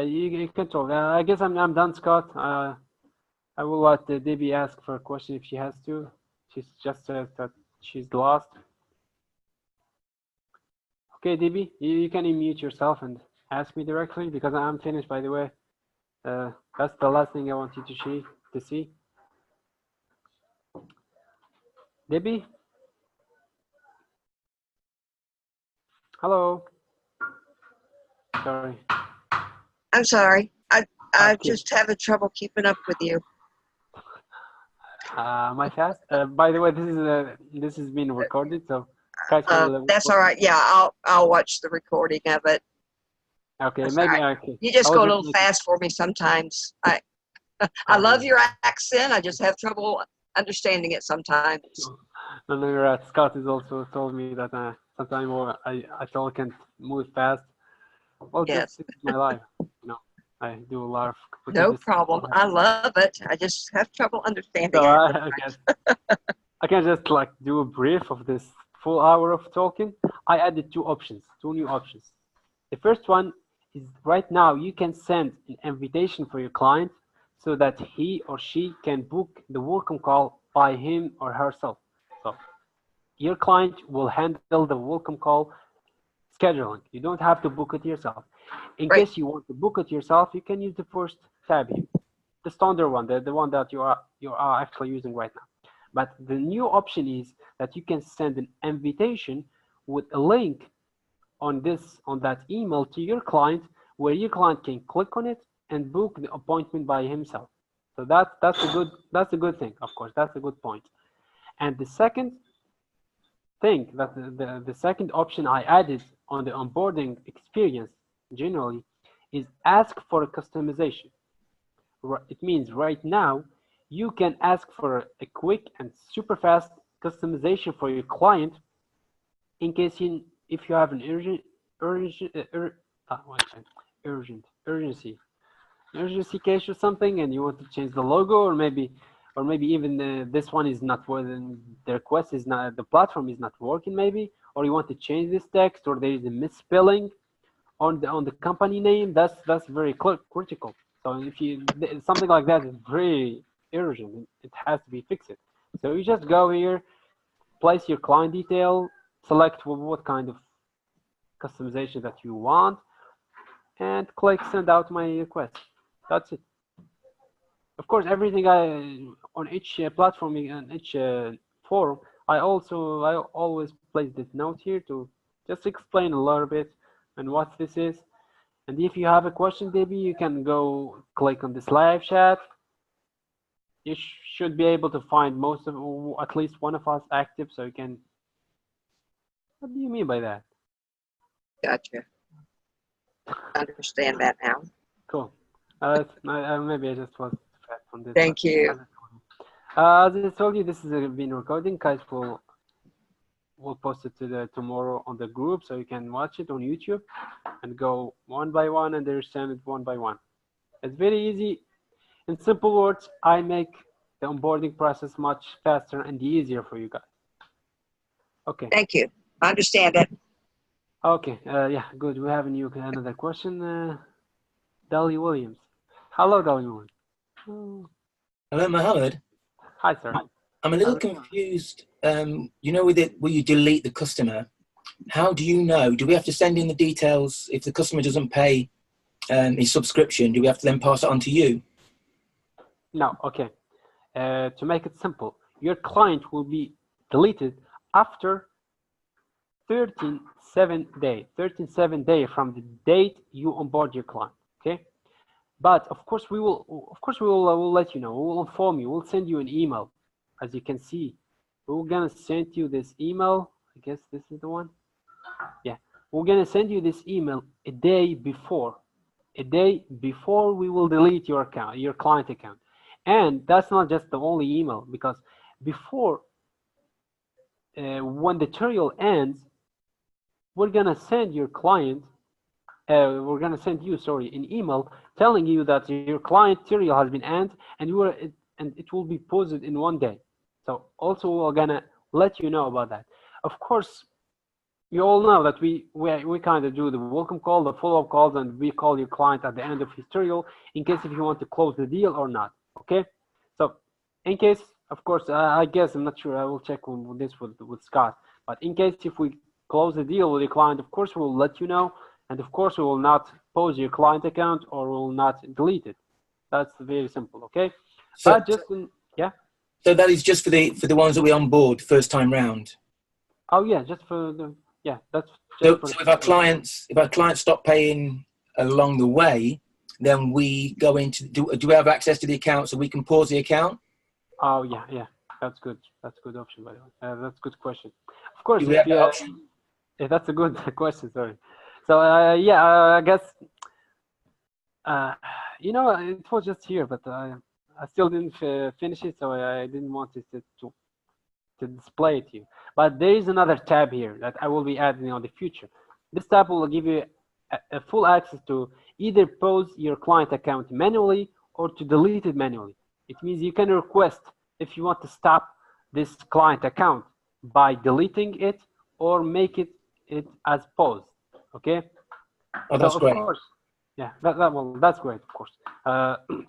You can talk. I guess I'm done, Scott. I will let Debbie ask for a question if she has to. She's just said that she's lost. Okay, Debbie, you can unmute yourself and ask me directly, because I'm finished, by the way. That's the last thing I want you to see. Debbie? Hello? Sorry. I'm sorry. I'm Okay. just having trouble keeping up with you. Am I fast? By the way, this is being recorded, so That's all right. Yeah, I'll watch the recording of it. Okay, That's maybe all right. okay. You just go a little fast for me sometimes. I love your accent. I just have trouble understanding it sometimes. No, you're right. Scott has also told me that sometimes I still can't move fast. Well, Yes. this is my life. I do a lot of. No problem. I love it. I just have trouble understanding So it. I can just like do a brief of this full hour of talking. I added two new options. The first one is right now you can send an invitation for your client so that he or she can book the welcome call by him or herself. So your client will handle the welcome call scheduling. You don't have to book it yourself. In case you want to book it yourself, you can use the first tab here, the standard one, the one that you are actually using right now. But the new option is that you can send an invitation with a link on that email to your client, where your client can click on it and book the appointment by himself. So that's a good thing. Of course, that's a good point. And the second thing, that the second option I added on the onboarding experience generally, is ask for a customization. It means right now you can ask for a quick and super fast customization for your client in case if you have an urgency case or something, and you want to change the logo, or maybe or maybe even this one is not the request is not, the platform is not working maybe, or you want to change this text, or there is a misspelling on the company name. That's very critical. So if you something like that is very urgent, it has to be fixed. So you just go here, place your client detail, select what kind of customization that you want, and click send out my request. That's it. Of course, everything on each platform and each forum, I always place this note here to just explain a little bit and what this is. And if you have a question, maybe you can go click on this live chat. You should be able to find most of, at least one of us active, so you can. What do you mean by that? Gotcha. I understand that now. Cool. Maybe I just was fast on this. Thank you. As I told you, this is being recording. Guys will post it to tomorrow on the group, so you can watch it on YouTube and go one by one and understand it one by one. It's very easy. In simple words, I make the onboarding process much faster and easier for you guys. Okay. Thank you. I understand it. Okay. Yeah. Good. We have another question. Dolly Williams. Hello, Dolly Williams. Oh. Hello, Mohammed. Hi, sir. I'm a little confused. You know, with it, where you delete the customer, how do you know? Do we have to send in the details if the customer doesn't pay his subscription? Do we have to then pass it on to you? No. Okay. To make it simple, your client will be deleted after 13/7 day from the date you onboard your client. Okay. But of course we will let you know. We will inform you. We'll send you an email. As you can see, we're gonna send you this email. I guess this is the one. Yeah, we're gonna send you this email a day before. A day before we will delete your account, your client account. And that's not just the only email, because before when the trial ends, we're gonna send your client. We're gonna send you, an email telling you that your client trial has been ended, and it will be posted in 1 day. So also we're gonna let you know about that. Of course, you all know that we kind of do the welcome call, the follow-up calls, and we call your client at the end of his trial in case if you want to close the deal or not. Okay, so in case, of course, I guess I'm not sure. I will check on this with Scott. But in case if we close the deal with your client, of course we'll let you know, and of course we will not pause your client account or will not delete it. That's very simple. Okay. So, yeah. So that is just for the ones that we onboard first time round. Oh yeah, just for the that's. So if our clients stop paying along the way, then we go into do we have access to the account so we can pause the account? Oh yeah, that's good. That's a good option, by the way. That's a good question. Of course, Do we have that option? Yeah, that's a good question. Sorry. So I guess it was just here, but I still didn't finish it, so I didn't want it to display it to you. But there is another tab here that I will be adding on the future. This tab will give you a full access to either pause your client account manually or to delete it manually. It means you can request if you want to stop this client account by deleting it or make it as paused. Okay. Oh, that's great. Of course, yeah, that's great, of course.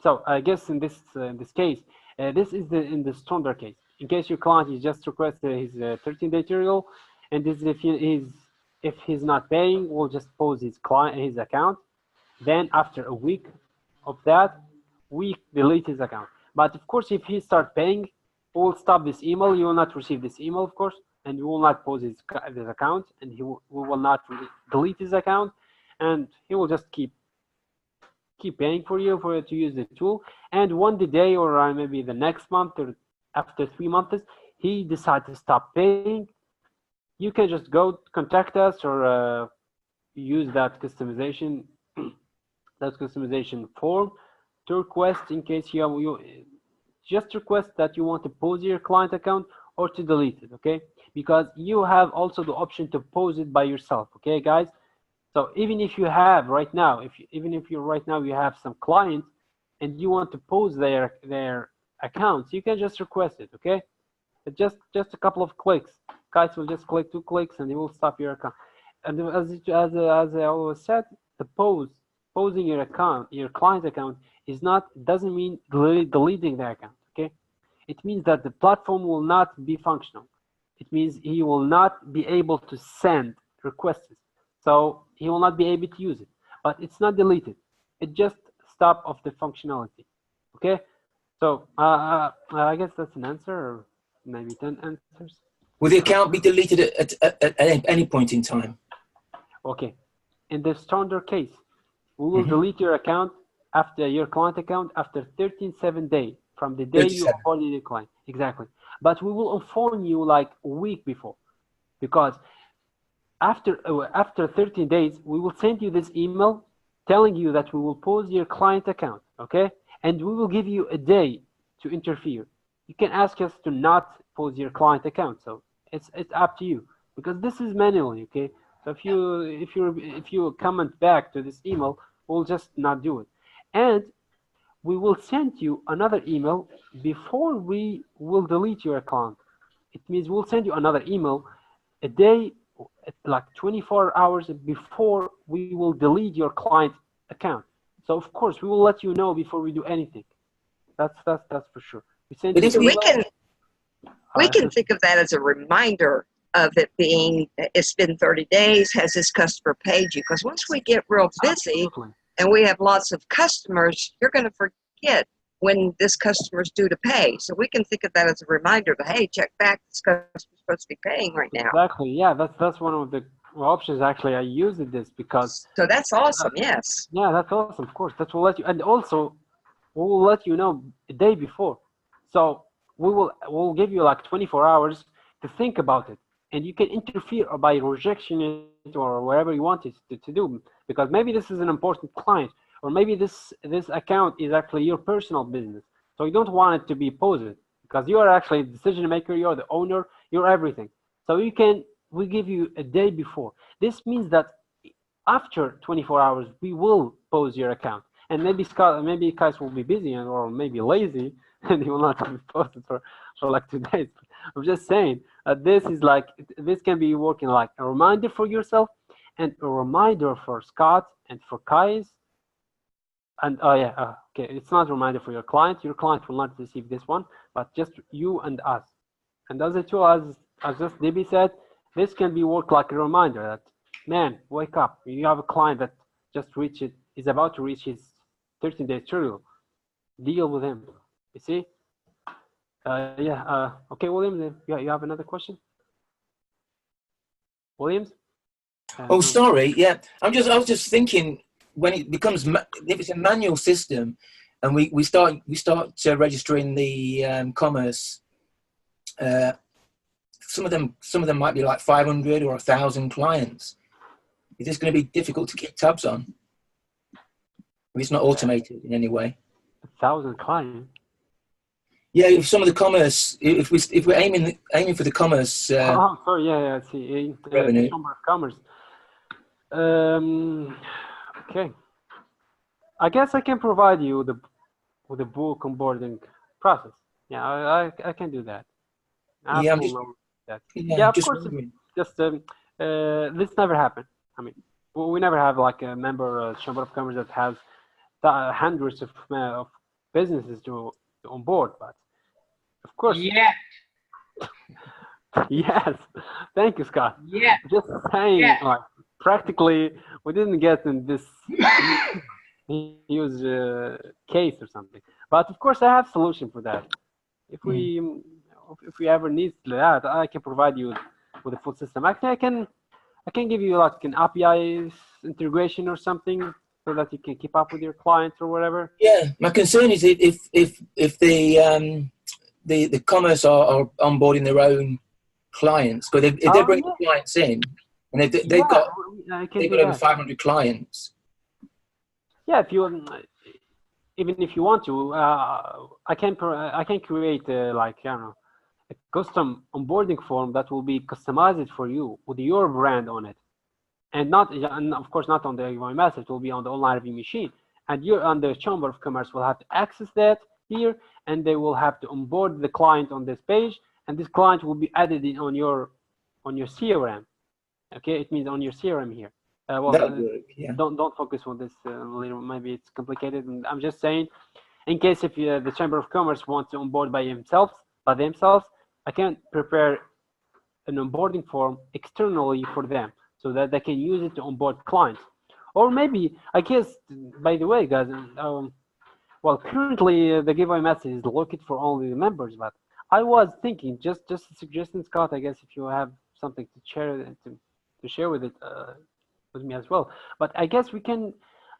So I guess in this case, this is in the standard case. In case your client is just requested his 13-day trial, and this if he's not paying, we'll just pause his account. Then after a week of that, we delete his account. But of course, if he starts paying, we'll stop this email. You will not receive this email, of course, and we will not pause his account, and we will not delete his account, and he will just keep paying for you to use the tool. And one day or maybe the next month or after 3 months, he decides to stop paying. You can just go contact us or use that customization form to request in case you just request that you want to pause your client account or to delete it. Okay, because you have also the option to pause it by yourself. Okay, guys. So even if you have right now, you have some clients and you want to pause their accounts, you can just request it, okay? It's just a couple of clicks. Guys will just click 2 clicks and it will stop your account. And as I always said, the posing your account, your client's account, doesn't mean deleting the account, okay? It means that the platform will not be functional. It means he will not be able to send requests. So he will not be able to use it, but it's not deleted. It just stop of the functionality, okay? So I guess that's an answer, or maybe 10 answers. Will the account be deleted at any point in time? Okay. In the standard case, we will delete your account after your client account after 13 days from the day you onboarded the client. Exactly. But we will inform you like a week before, because after 13 days, we will send you this email telling you that we will pause your client account, okay? And we will give you a day to interfere. You can ask us to not pause your client account. So it's up to you, because this is manually, okay? So if you comment back to this email, we'll just not do it. And we will send you another email before we will delete your account. It means we'll send you another email a day, like 24 hours before we will delete your client account. So of course we will let you know before we do anything. That's for sure. We send you So we can think of that as a reminder of it being, it's been 30 days, has this customer paid you? Because once we get real busy, absolutely. and we have lots of customers, you're going to forget when this customer's due to pay. So we can think of that as a reminder that, hey, check back, this customer's supposed to be paying right now. Exactly. Yeah, that's one of the options. Actually, I used this because. So that's awesome. Yes. Yeah, that's awesome. Of course, that will let you, and also we will let you know a day before. So we'll give you like 24 hours to think about it, and you can interfere by rejection it or whatever you want it to do, because maybe this is an important client, or maybe this account is actually your personal business. So you don't want it to be paused, because you are actually the decision maker, you're the owner, you're everything. So we give you a day before. This means that after 24 hours, we will pause your account. And maybe guys will be busy or maybe lazy, and he will not be posted for like 2 days. I'm just saying that this can be working like a reminder for yourself and a reminder for Scott and for Kais. And okay, it's not a reminder for your client. Your client will not receive this one, but just you and us. And as just Debbie said, this can be work like a reminder that, man, wake up. You have a client that just is about to reach his 13-day trial. Deal with him. You see? Okay, Williams, you have another question? Williams? Oh, sorry. Yeah, I was just thinking, when it becomes, if it's a manual system, and we start registering the commerce, some of them might be like 500 or 1,000 clients. Is this going to be difficult to keep tabs on? If it's not automated in any way. 1,000 clients. Yeah, if some of the commerce, if we're aiming for the commerce. Sorry, yeah, I see. Revenue. Chamber of Commerce. Okay. I guess I can provide you with the bulk onboarding process. Yeah, I can do that. Yeah, I'm of course. This never happened. I mean, we never have like a Chamber of Commerce that has hundreds of businesses to onboard, but of course. Yeah. Yes. Thank you, Scott. Yeah. Just saying, Yeah. like, practically, we didn't get in this huge case or something. But of course, I have solution for that. If we ever need that, I can provide you with a full system. Actually, I can give you like an API integration or something, so that you can keep up with your clients or whatever. Yeah, my concern is if the commerce are onboarding their own clients, because if they bring clients in, and they've got over 500 clients. Yeah, even if you want to, I can create like, I don't know, a custom onboarding form that will be customized for you with your brand on it, and of course not on the UIMS. It will be on the online review machine, and you on the Chamber of Commerce will have to access that here, and they will have to onboard the client on this page, and this client will be added in on your CRM. Okay, it means on your CRM here. Well, That would work, yeah. Don't focus on this little. Maybe it's complicated, and I'm just saying, in case if the Chamber of Commerce wants to onboard by themselves, I can prepare an onboarding form externally for them so that they can use it to onboard clients. Or maybe, I guess, by the way, guys, well, currently the giveaway message is located for only the members, but I was thinking, just a suggestion, Scott, I guess if you have something to share with it, with me as well. But I guess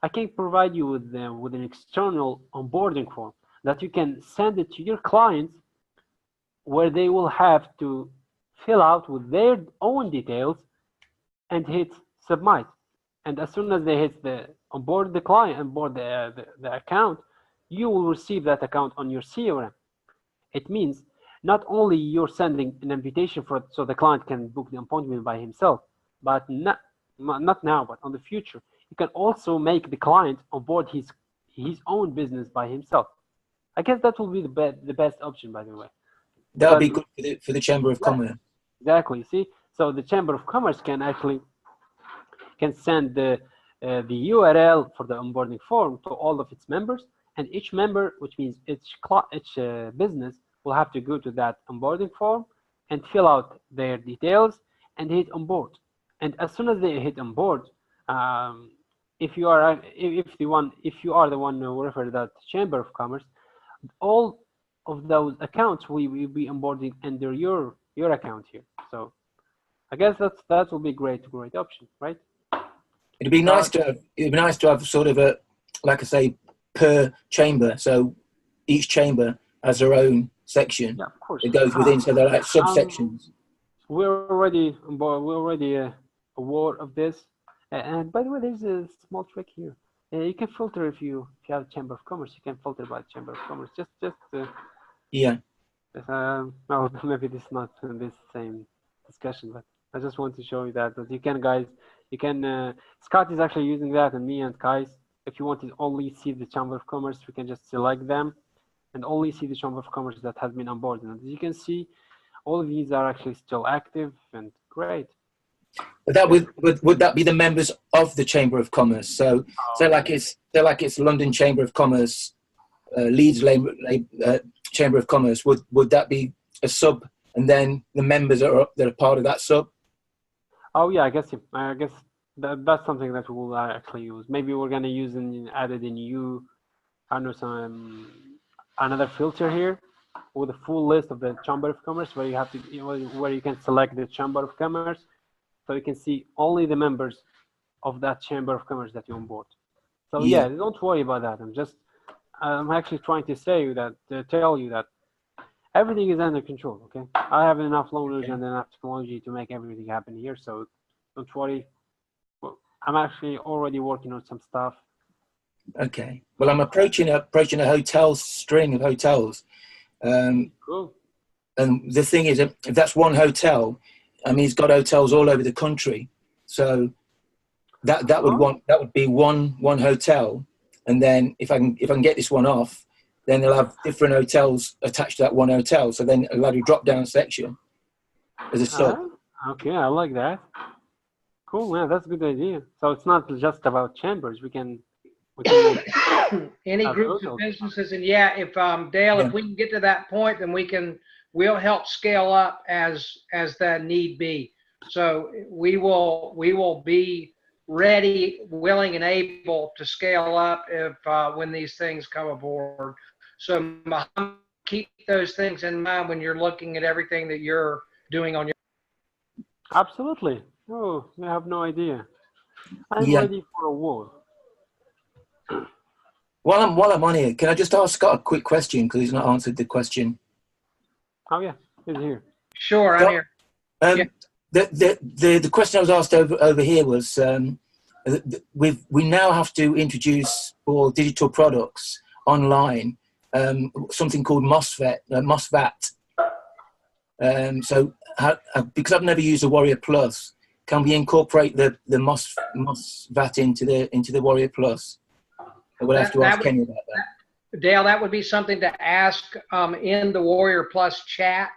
I can provide you with an external onboarding form that you can send it to your clients, where they will have to fill out with their own details and hit submit. And as soon as they hit onboard the client, onboard the account, you will receive that account on your CRM. It means not only you're sending an invitation so the client can book the appointment by himself, but not now, but on the future, you can also make the client onboard his own business by himself. I guess that will be the best option, by the way. That would be good for the Chamber of Commerce. Exactly. See, so the Chamber of Commerce can send the URL for the onboarding form to all of its members, and each member, which means each business, will have to go to that onboarding form and fill out their details and hit onboard. And as soon as they hit onboard, if you are the one who referred that Chamber of Commerce, all of those accounts will be onboarding under your account here. So I guess that will be a great option, right? It'd be nice to have sort of a, like I say, per chamber. So each chamber has their own section. Yeah, of course. It goes within, so they're like subsections. We're already aware of this. And by the way, there's a small trick here. You can filter if you have Chamber of Commerce. You can filter by Chamber of Commerce. Yeah. Well, maybe this is not in this same discussion, but I just want to show you that you can, guys. You can. Scott is actually using that, and me and Kais. If you want to only see the Chamber of Commerce, we can just select them and only see the Chamber of Commerce that has been onboarded. And as you can see, all of these are actually still active and great. But that would that be the members of the Chamber of Commerce? So like it's London Chamber of Commerce, Leeds Chamber of Commerce. Would that be a sub, and then the members that are part of that sub? Oh yeah, I guess that's something that we will actually use. Maybe we're gonna use added in another filter here with a full list of the Chamber of Commerce, where you can select the Chamber of Commerce, so you can see only the members of that Chamber of Commerce that you onboard. So yeah, don't worry about that. I'm actually trying to tell you that everything is under control. Okay, I have enough knowledge and enough technology to make everything happen here. So don't worry. Well, I'm actually already working on some stuff. Okay. Well, I'm approaching a hotel string of hotels. Cool. And the thing is, if that's one hotel, I mean, he's got hotels all over the country. So that would be one hotel. And then if I can get this one off, then they'll have different hotels attached to that one hotel. So then it'll have a drop down section as a sub. Okay, I like that. Cool, man, that's a good idea. So it's not just about chambers. We can any groups of businesses, and if Dale, if we can get to that point, then we'll help scale up as that need be. So we will be ready, willing, and able to scale up if when these things come aboard. So keep those things in mind when you're looking at everything that you're doing on your. Absolutely. Oh, I have no idea. I'm ready for a war. While I'm on here, can I just ask Scott a quick question, because he's not answered the question? Oh yeah, he's here. Sure, I'm here. The question I was asked over here was, we now have to introduce for digital products online something called MOSFET. So because I've never used the Warrior Plus, can we incorporate the MOSFET into the Warrior Plus? I will have to ask Kenny about Dale, that would be something to ask in the Warrior Plus chat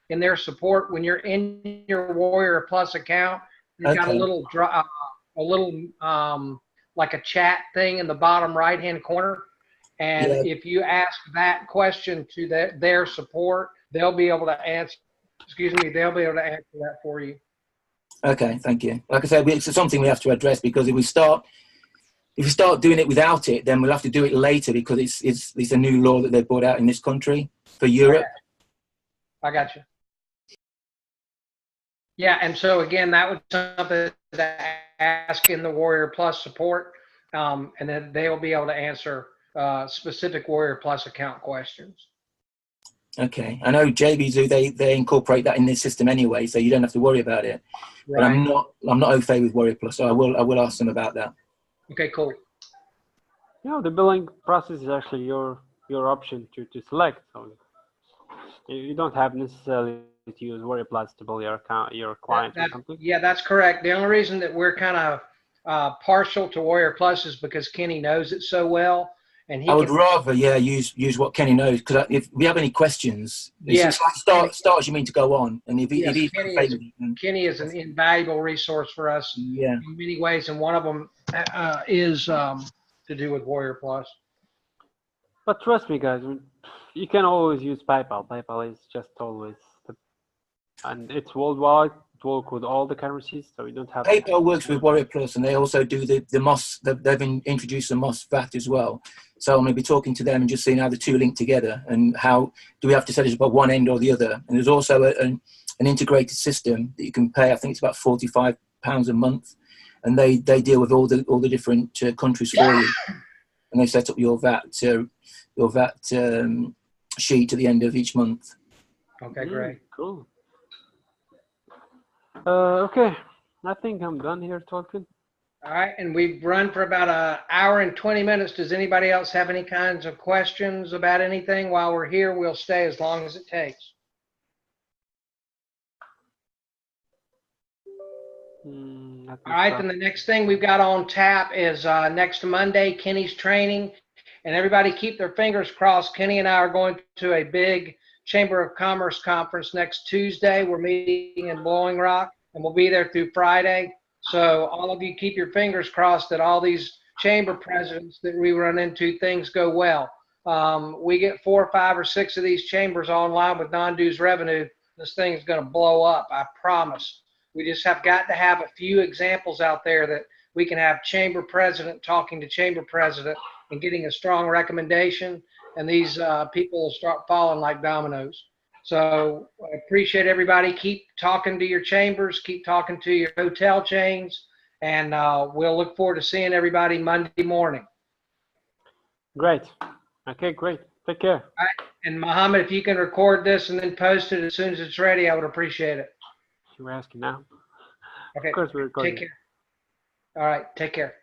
in their support. When you're in your Warrior Plus account, you've got a Okay. little like a chat thing in the bottom right-hand corner. And Yeah. if you ask that question to their support, they'll be able to answer. They'll be able to answer that for you. Okay, thank you. Like I said, it's something we have to address, because if we start doing it without it, then we'll have to do it later, because it's a new law that they've brought out in this country for Europe. I got you. Yeah, and so again, that was something to ask in the Warrior Plus support, and then they'll be able to answer specific Warrior Plus account questions. Okay, I know JBZoo, they incorporate that in their system anyway, so you don't have to worry about it. But Right. I'm not au fait with Warrior Plus, so I will ask them about that. Okay, cool. The billing process is actually your option to select. So you don't have necessarily to use Warrior Plus to bill your account, your client or something. Yeah, that's correct. The only reason that we're kind of partial to Warrior Plus is because Kenny knows it so well, and he I would can. rather, use what Kenny knows, because if we have any questions, Yes. it's like start you mean to go on, and if Yes, he's Kenny is an invaluable resource for us yeah. in many ways, and one of them is to do with Warrior Plus. But trust me, guys, you can always use PayPal. PayPal is just always, and it's worldwide. It works with all the currencies, so you don't have. PayPal works with Warrior Plus, and they also do the MOS. They've introduced the MOS VAT as well. So I'm going to be talking to them and just seeing how the two link together, and how do we have to set it up at one end or the other. And there's also an integrated system that you can pay. I think it's about £45 a month, and they deal with all the different countries for you, and they set up your VAT sheet at the end of each month. Okay, great. Cool. Okay, I think I'm done here talking. All right, and we've run for about an hour and 20 minutes. Does anybody else have any kinds of questions about anything? While we're here, we'll stay as long as it takes. All right, then the next thing we've got on tap is next Monday, Kenny's training. And everybody keep their fingers crossed. Kenny and I are going to a big Chamber of Commerce conference next Tuesday. We're meeting in Blowing Rock, and we'll be there through Friday. So all of you keep your fingers crossed that all these chamber presidents that we run into, things go well. We get 4, 5, or 6 of these chambers online with non-dues revenue. This thing is going to blow up, I promise. We just have got to have a few examples out there that we can have chamber president talking to chamber president and getting a strong recommendation, and these people will start falling like dominoes. So I appreciate everybody. Keep talking to your chambers, keep talking to your hotel chains, and we'll look forward to seeing everybody Monday morning. Great. Okay, great. Take care. All right. And Mohammed, if you can record this and then post it as soon as it's ready, I would appreciate it. You were asking now. Okay. Of course, we're recording. Take care. All right. Take care.